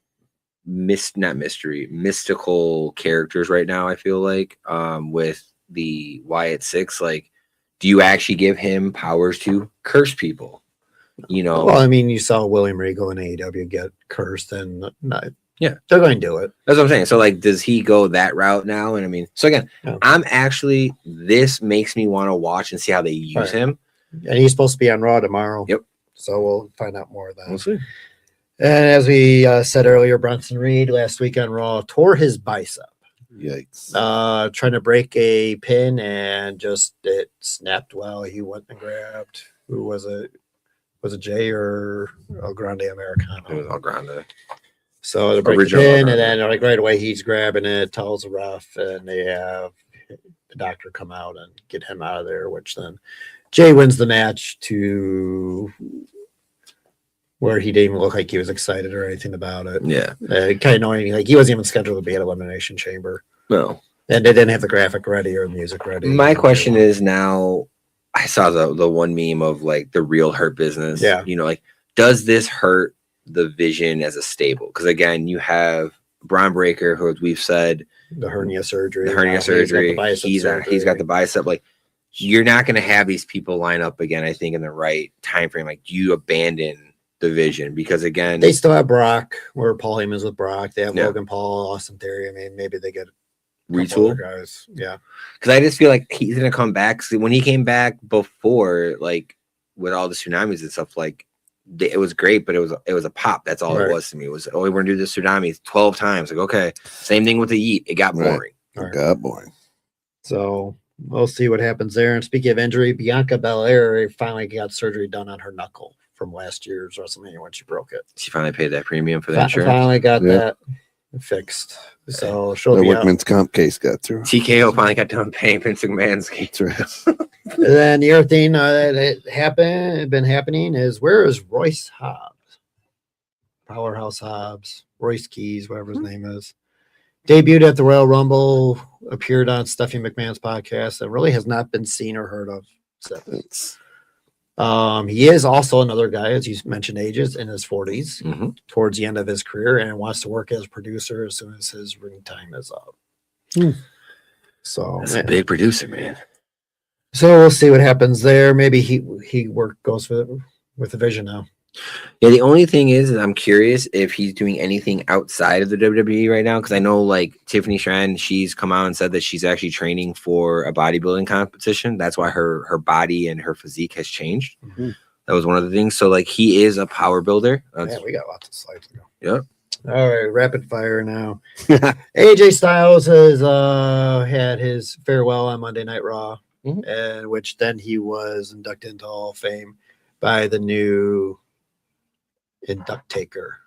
mystical characters right now, I feel like, with the Wyatt Six. Like, do you actually give him powers to curse people? You know, Well, I mean, you saw William Regal in AEW get cursed, and Yeah. they're going to do it. that's what I'm saying. So, like, does he go that route now? And I mean, so again, Yeah. this makes me want to watch and see how they use Right. him. And he's supposed to be on Raw tomorrow. Yep. So we'll find out more of that. We'll see. And as we said earlier, Bronson Reed last week on Raw tore his bicep, Yikes. trying to break a pin, and just it snapped while he went and grabbed. Who was it? Was it Jay or El Grande Americano? It was all grande. So to break the Original pin, El and Grande. then like right away he's grabbing it, tells the ref, and they have the doctor come out and get him out of there. Which then Jay wins the match to where he didn't even look like he was excited or anything about it. Yeah. Kind of annoying. Like he wasn't even scheduled to be at Elimination Chamber, No. and they didn't have the graphic ready or the music ready. My question is now, I saw the one meme of like the real Hurt Business. Yeah. You know, like, does this hurt the Vision as a stable? Because again, you have Braun Breaker, who, as we've said, the hernia surgery. the hernia Now surgery. He's got He's got the bicep. Like, you're not going to have these people line up again, I think, in the right time frame. Like, do you abandon the Vision? Because again, They still have Brock, where Paul Heyman's with Brock. They have Yeah. Logan Paul, Austin Theory. I mean, maybe they get a couple retool. other guys. Yeah. Because I just feel like he's gonna come back. See, when he came back before, like with all the tsunamis and stuff, like it was great, but it was a pop. That's all Right. it was to me. It was, oh, we're gonna do the tsunamis 12 times. Like, okay, same thing with the Yeet. It got Right. boring. All right. God, boy. So we'll see what happens there. And speaking of injury, Bianca Belair finally got surgery done on her knuckle from last year's WrestleMania when she broke it. She finally paid that premium for the insurance. Finally got Yeah. that fixed. So she'll The be out. Wickman's comp case got through. TKO finally got done paying Vince McMahon's. That's right. And then the other thing that been happening is, where is Royce Hobbs? Powerhouse Hobbs, Royce Keys, whatever his name is. Debuted at the Royal Rumble, appeared on Stephanie McMahon's podcast, and really has not been seen or heard of since. It's- He is also another guy, as you mentioned, ages in his 40s, Mhm. towards the end of his career, and wants to work as producer as soon as his ring time is up. So That's a big producer, man. So we'll see what happens there. Maybe he goes with the Vision now. Yeah, the only thing is I'm curious if he's doing anything outside of the WWE right now, because I know like Tiffany Stratton, she's come out and said that she's actually training for a bodybuilding competition. That's why her body and her physique has changed. Mhm. That was one of the things. So like he is a power builder. Yeah, we got lots of slides to go. Yep. All right, rapid fire now. AJ Styles has had his farewell on Monday Night Raw, Mhm. and which then he was inducted into Hall of Fame by the new induct taker.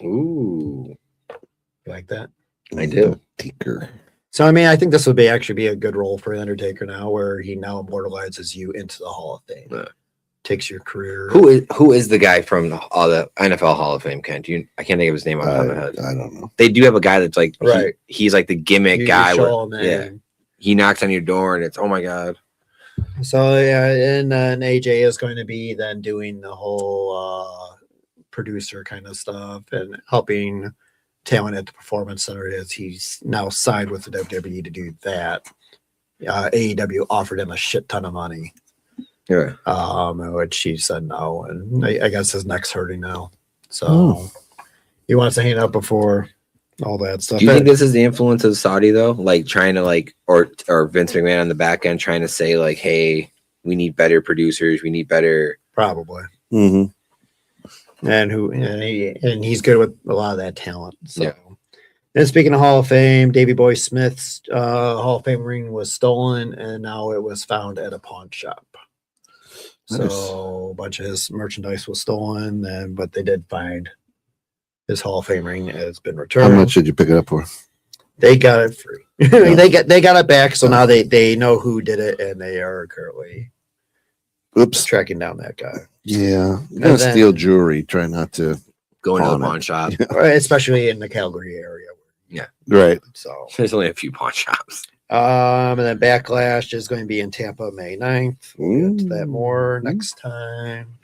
Ooh, You like that? I do. Tinker. So I mean, I think this would actually be a good role for Undertaker now, where he now immortalizes you into the Hall of Fame. Yeah. Takes your career. Who is the guy from the NFL Hall of Fame? Ken, I can't think of his name off the top of my head. I don't know. They do have a guy that's like Right. He's like the gimmick You guy. show Where, him, yeah, and- he knocks on your door and it's, oh my god. So yeah, and then AJ is going to be then doing the whole producer kind of stuff and helping talent at the Performance Center, as he's now signed with the WWE to do that. AEW offered him a shit ton of money, Yeah. which he said no, and I guess his neck's hurting now, so he wants to hang out before all that stuff. Do you think this is the influence of Saudi though? Like trying to or Vince McMahon on the back end trying to say like, hey, we need better producers, we need better. Probably. Mm-hmm. And he's good with a lot of that talent. So. Yeah. And speaking of Hall of Fame, Davey Boy Smith's Hall of Fame ring was stolen, and now it was found at a pawn shop. Nice. So a bunch of his merchandise was stolen, but they did find his Hall of Fame ring has been returned. How much did you pick it up for? They got it free. Yeah. they got it back, so now they know who did it, and they are currently tracking down that guy. Yeah, you're gonna steal jewelry. Try not to go into the pawn shop, especially in the Calgary area. Yeah, right. So there's only a few pawn shops. And then Backlash is going to be in Tampa May 9th. We'll get to that more next time.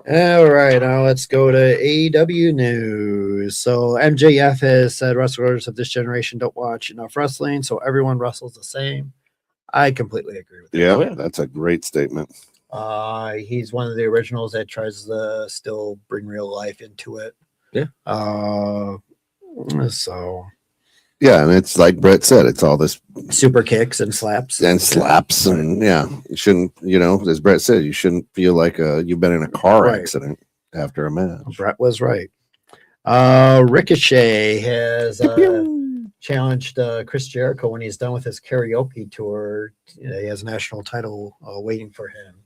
All right, now let's go to AEW news. So MJF has said wrestlers of this generation don't watch enough wrestling, so everyone wrestles the same. I completely agree with that. Yeah, that's a great statement. He's one of the originals that tries to still bring real life into it. Yeah. So yeah, and it's like Brett said, it's all this super kicks and slaps and yeah, you shouldn't, as Brett said, you shouldn't feel like you've been in a car accident after a match. Brett was right. Ricochet has challenged Chris Jericho when he's done with his karaoke tour. He has a national title waiting for him.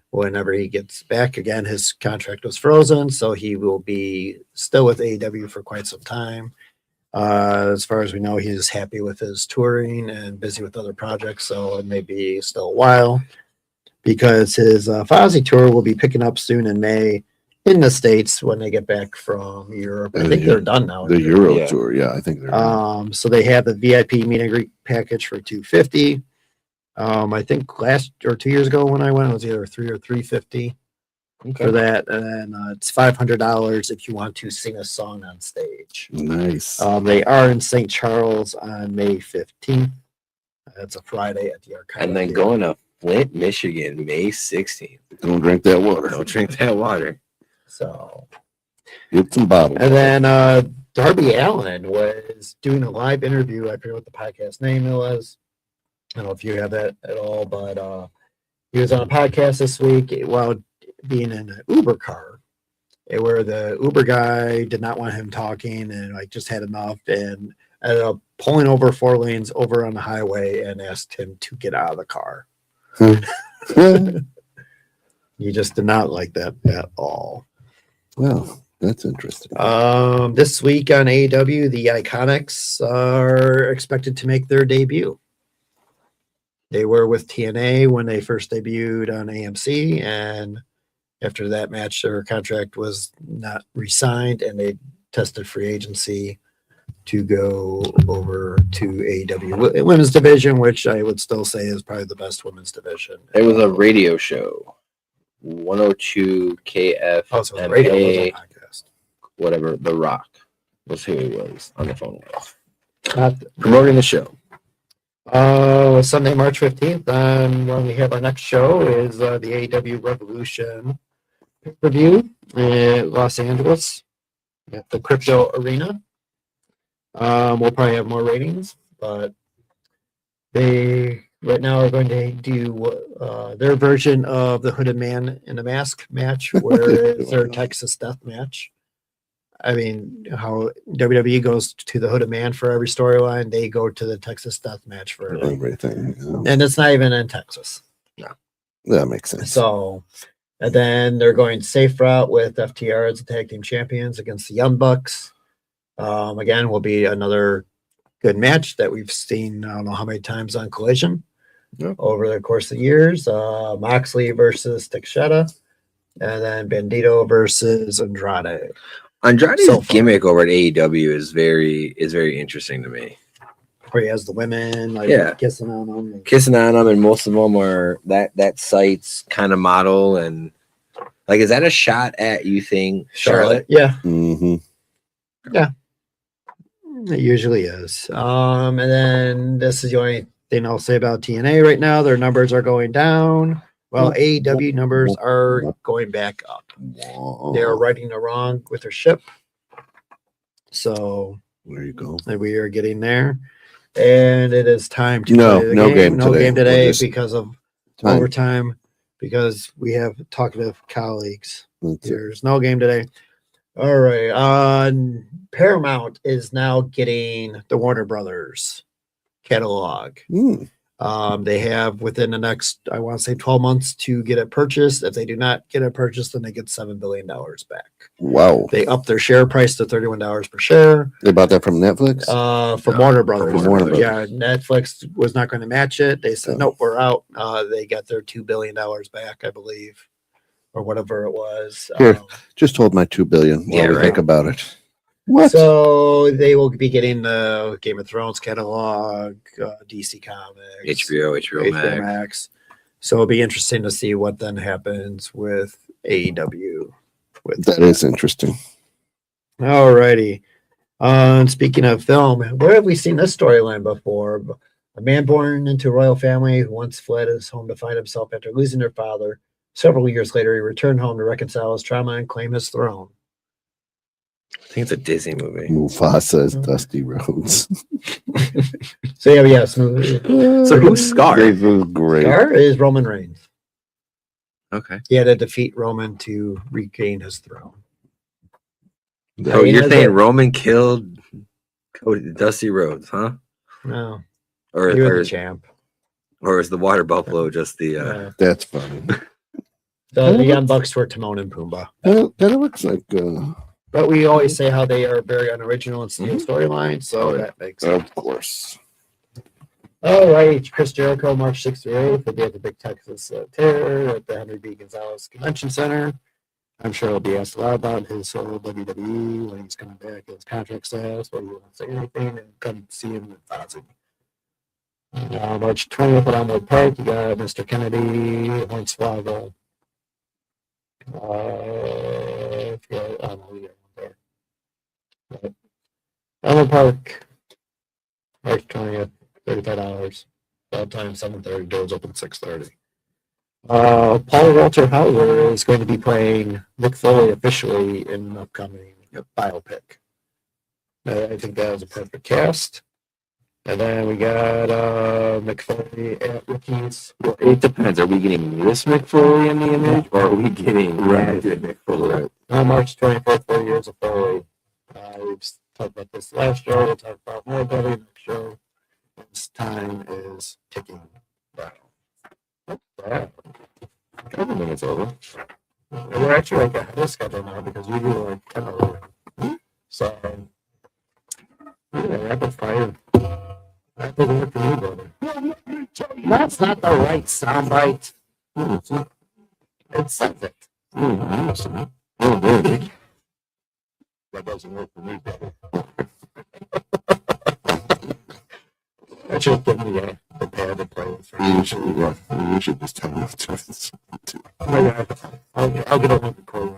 Whenever he gets back again, his contract was frozen, so he will be still with AEW for quite some time. As far as we know, he's happy with his touring and busy with other projects, so it may be still a while because his Fozzy tour will be picking up soon in May in the States when they get back from Europe. I think they're done now. The Euro tour, yeah, I think they're done. So they have the VIP meet and greet package for $250. I think last or 2 years ago when I went, it was either $300 or $350 for that, and then it's $500 if you want to sing a song on stage. Nice. They are in St. Charles on May 15th. That's a Friday at the Archive. And then going to Flint, Michigan, May 16th. Don't drink that water. Don't drink that water. So get some bottles. And then Darby Allin was doing a live interview. I forget what the podcast name was. I don't know if you have that at all, but he was on a podcast this week while being in an Uber car where the Uber guy did not want him talking and just had enough and ended up pulling over 4 lanes over on the highway and asked him to get out of the car. He just did not like that at all. Well, that's interesting. This week on AEW, the Iconics are expected to make their debut. They were with TNA when they first debuted on AMC, and after that match, their contract was not re-signed, and they tested free agency to go over to AEW women's division, which I would still say is probably the best women's division. It was a radio show, 102 KF. Oh, so it was radio, it was a podcast. Whatever, The Rock was who he was on the phone with. Not promoting the show. Sunday, March 15th, when we have our next show is the AEW Revolution review in Los Angeles at the Crypto Arena. We'll probably have more ratings, but they right now are going to do their version of the Hooded Man in a Mask match, where it's their Texas Death Match. I mean, how WWE goes to the Hooded Man for every storyline, they go to the Texas Death Match for everything. Yeah. And it's not even in Texas. No. That makes sense. So, and then they're going safe route with FTR as the tag team champions against the Young Bucks. Again, will be another good match that we've seen, I don't know how many times on Collision over the course of the years. Moxley versus Teixeira, and then Bandito versus Andrade. Andrade's gimmick over at AEW is very interesting to me. Where he has the women kissing on them. And most of them are that site's kind of model. And is that a shot at, you think, Charlotte? Yeah. Mm-hmm. Yeah. It usually is. And then this is the only thing I'll say about TNA right now. Their numbers are going down. Well, AEW numbers are going back up. They are righting the wrong with their ship. So There you go. we are getting there. And it is time to No, play the no game. game No today. game today We'll just- because of Time. overtime, because we have talkative colleagues. That's it. There's no game today. All right. Paramount is now getting the Warner Brothers catalog. They have within the next, I want to say 12 months to get it purchased. If they do not get it purchased, then they get $7 billion back. Wow. They upped their share price to $31 per share. They bought that from Netflix? From Warner Brothers. From Warner Brothers. Yeah, Netflix was not going to match it. They said, nope, we're out. They got their $2 billion back, I believe, or whatever it was. Here, just hold my $2 billion while we think about it. What? So they will be getting the Game of Thrones catalog, DC Comics, HBO Max. So it'll be interesting to see what then happens with AEW. That is interesting. Alrighty. Speaking of film, where have we seen this storyline before? A man born into a royal family who once fled his home to find himself after losing their father. Several years later, he returned home to reconcile his trauma and claim his throne. I think it's a Disney movie. Mufasa's Dusty Rhodes. So yes. So who's Scar? This was great. Scar is Roman Reigns. Okay. He had to defeat Roman to regain his throne. So you're saying Roman killed Dusty Rhodes, huh? No. Or he was the champ. Or is the water buffalo just the That's funny. The Young Bucks were Timon and Pumbaa. That looks like but we always say how they are very unoriginal and steal storyline, so that makes sense. Of course. All right, Chris Jericho, March 6th through 8th, will be at the Big Texas Terror at the Henry B. Gonzalez Convention Center. I'm sure he'll be asked a lot about his solo WWE, when he's coming back, his contract status, whether he won't say anything, and come see him in Fozzy. March 20th at Elmwood Park, you got Mr. Kennedy, Hornswoggle. Elmwood Park, March 20th, $35. Bell time 7:30, doors open 6:30. Paul Walter Hauser is going to be playing Mick Foley officially in an upcoming biopic. I think that was a perfect cast. And then we got Mick Foley at Ricky's. Well, it depends. Are we getting this Mick Foley in the image, or are we getting Mick Foley? March 24th, 4 years of Foley. We've talked about this last show. We'll talk about more about it next show. This time is ticking down. A couple minutes over. We're actually like ahead of schedule now because we do like 10 over. So, rapid fire. Rapid work for me, brother. That's not the right soundbite. It says it. That doesn't work for me, brother. That should give me a pad to play with. You should just tell me what to I'll get a link record.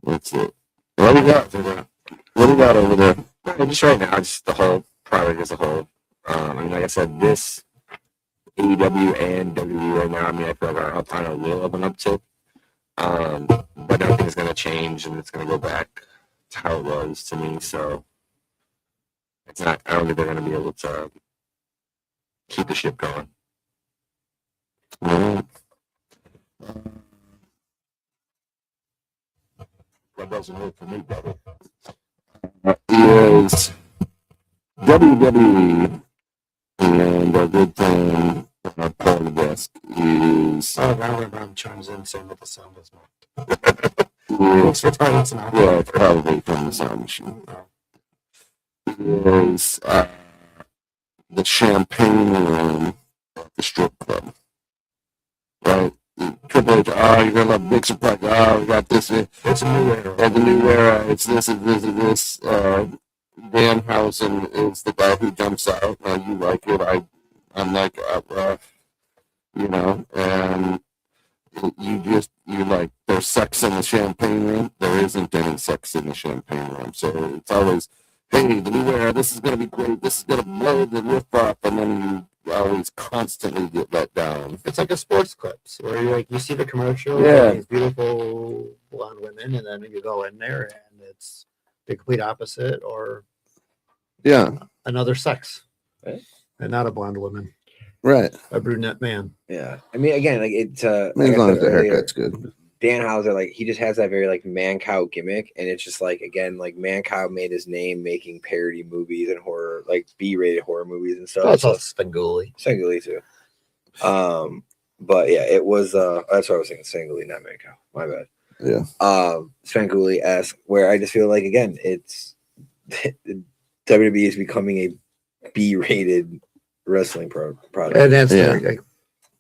That's it. What do you got over there? Just right now, just the whole product as a whole. I mean, like I said, this AEW and WWE right now, I mean, I feel like are up on a little of an uptick. But nothing's going to change, and it's going to go back to how it was to me. So it's not. I don't think they're going to be able to keep the ship going. That doesn't work for me, brother. Is WWE, and a good thing part of this is I'm chimes in saying that the sound is not. yeah, it's probably from the sound machine. Is the champagne room at the strip club, right? Triple H, you're gonna love big surprise. We got this. It's a new era. The new era. It's this and this and this. Danhausen is the guy who jumps out. You like it. I'm like, you know, and you like, there's sex in the champagne room. There isn't any sex in the champagne room. So it's always, hey, the new era, this is going to be great. This is going to blow the roof off. And then you always constantly get let down. It's like a sports clips where you see the commercial, Yeah. these beautiful blonde women, and then you go in there and it's the complete opposite, or Yeah. another sex, Right. and not a blonde woman, Right. a brunette man. Yeah. I mean, again, like it's I mean, like as I long said as the earlier, haircut's good. Dan Hauser, like he just has that very like man cow gimmick, and it's just like again, like man cow made his name making parody movies and horror, like B-rated horror movies and stuff. Oh, it's all Spenguli. Singly too. But yeah, it was that's what I was thinking, Singly, not man cow. My bad. Yeah. Spenguli-esque, where I just feel like again, it's WWE is becoming a B-rated wrestling product. And that's Yeah. like I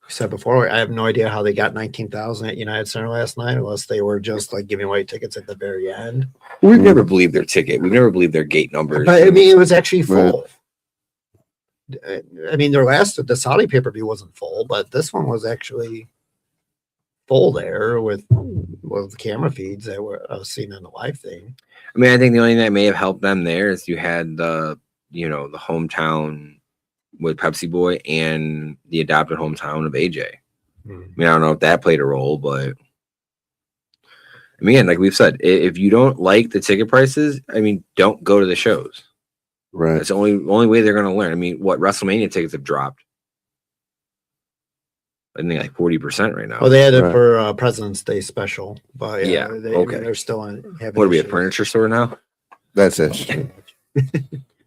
said before, I have no idea how they got 19,000 at United Center last night, unless they were just like giving away tickets at the very end. We've never believed their ticket. We've never believed their gate numbers. But I mean, it was actually full. I mean, the Saudi pay-per-view wasn't full, but this one was actually full there with camera feeds that were I was seeing on the live thing. I mean, I think the only thing that may have helped them there is you had the hometown with Pepsi Boy and the adopted hometown of AJ. I mean, I don't know if that played a role, but I mean, again, like we've said, if you don't like the ticket prices, I mean, don't go to the shows. Right. That's the only way they're going to learn. I mean, what WrestleMania tickets have dropped? I think like 40% right now. Oh, they had it for President's Day special, but Yeah, okay. they're still on. What are we, a furniture store now? That's it.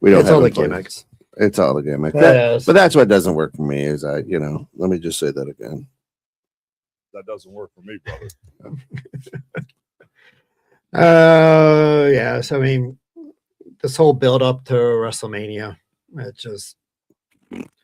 We don't It's have all the employees. gimmicks. It's all the gimmick. Yes. But that's what doesn't work for me is let me just say that again. That doesn't work for me, brother. Yeah. So I mean, this whole build up to WrestleMania, it just.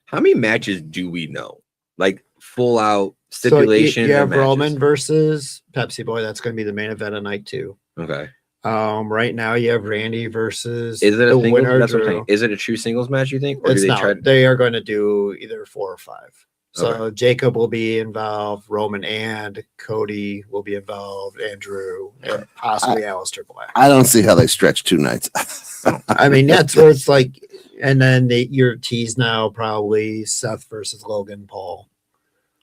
How many matches do we know? Like full out stipulation. So you have matches? Roman versus Pepsi Boy. That's going to be the main event of night 2. Okay. Right now you have Randy versus Is it a the singles? winner. That's what I'm Drew. saying. Is it a true singles match? You think, or It's do they not. try? They are going to do either 4 or 5. So Okay. Jacob will be involved. Roman and Cody will be involved. Andrew and possibly Aleister Black. I don't see how they stretch 2 nights. I mean, that's where it's like, and then your tease now probably Seth versus Logan Paul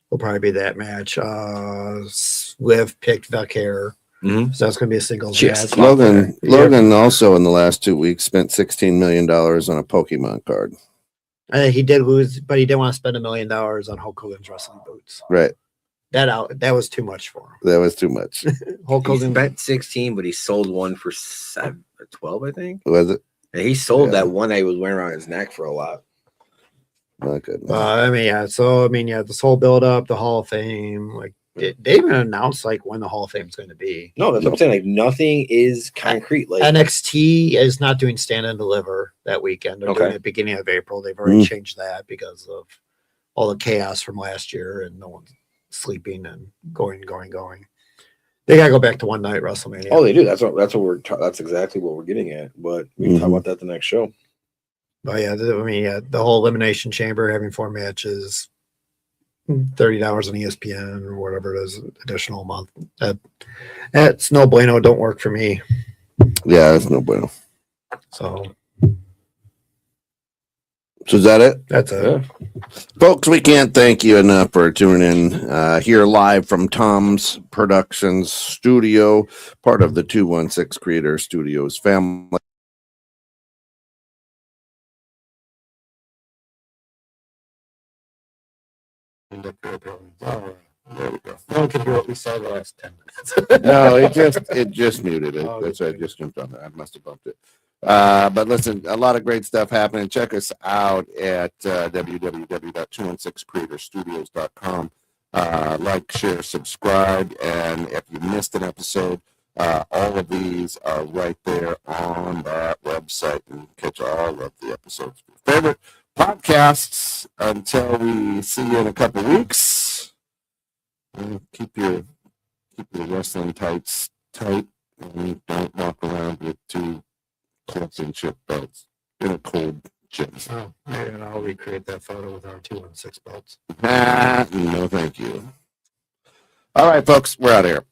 will probably be that match. Liv picked Valkyrie, so that's going to be a singles Yes. match. Logan also in the last 2 weeks spent $16 million on a Pokemon card. He did lose, but he didn't want to spend $1 million on Hulk Hogan's wrestling boots. Right. That was too much for him. That was too much. Hulk He Hogan spent 16, but he sold one for 7 or 12, I think. Was it? And he sold Yeah. that one that he was wearing around his neck for a lot. My goodness. I mean, yeah. So I mean, yeah, this whole build up, the Hall of Fame, like they even announced like when the Hall of Fame is going to be. No, that's what I'm saying. Like nothing is concrete. Like NXT is not doing Stand and Deliver that weekend. They're doing Okay. it beginning of April. They've already changed that because of all the chaos from last year and no one's sleeping and going. They gotta go back to one night WrestleMania. oh, they do. That's exactly what we're getting at. But we can talk about that the next show. But yeah, the whole Elimination Chamber having 4 matches, $30 on ESPN or whatever it is, additional a month. That's no bueno. Don't work for me. Yeah, that's no bueno. So is that it? that's it. Folks, we can't thank you enough for tuning in here live from Tom's Productions studio, part of the 216 Creator Studios family. No one can hear what we said the last 10 minutes. No, it just muted it. Oh, That's why I just jumped on that. I must have bumped it. But listen, a lot of great stuff happening. Check us out at www.216creatorstudios.com. Like, share, subscribe, and if you missed an episode, all of these are right there on that website, and catch all of the episodes. Favorite podcasts. Until we see you in a couple weeks, keep your wrestling tights tight, and don't walk around with 2 championship belts in a cold gym. Oh, and I'll recreate that photo with our 216 belts. No, thank you. All right, folks, we're out of here.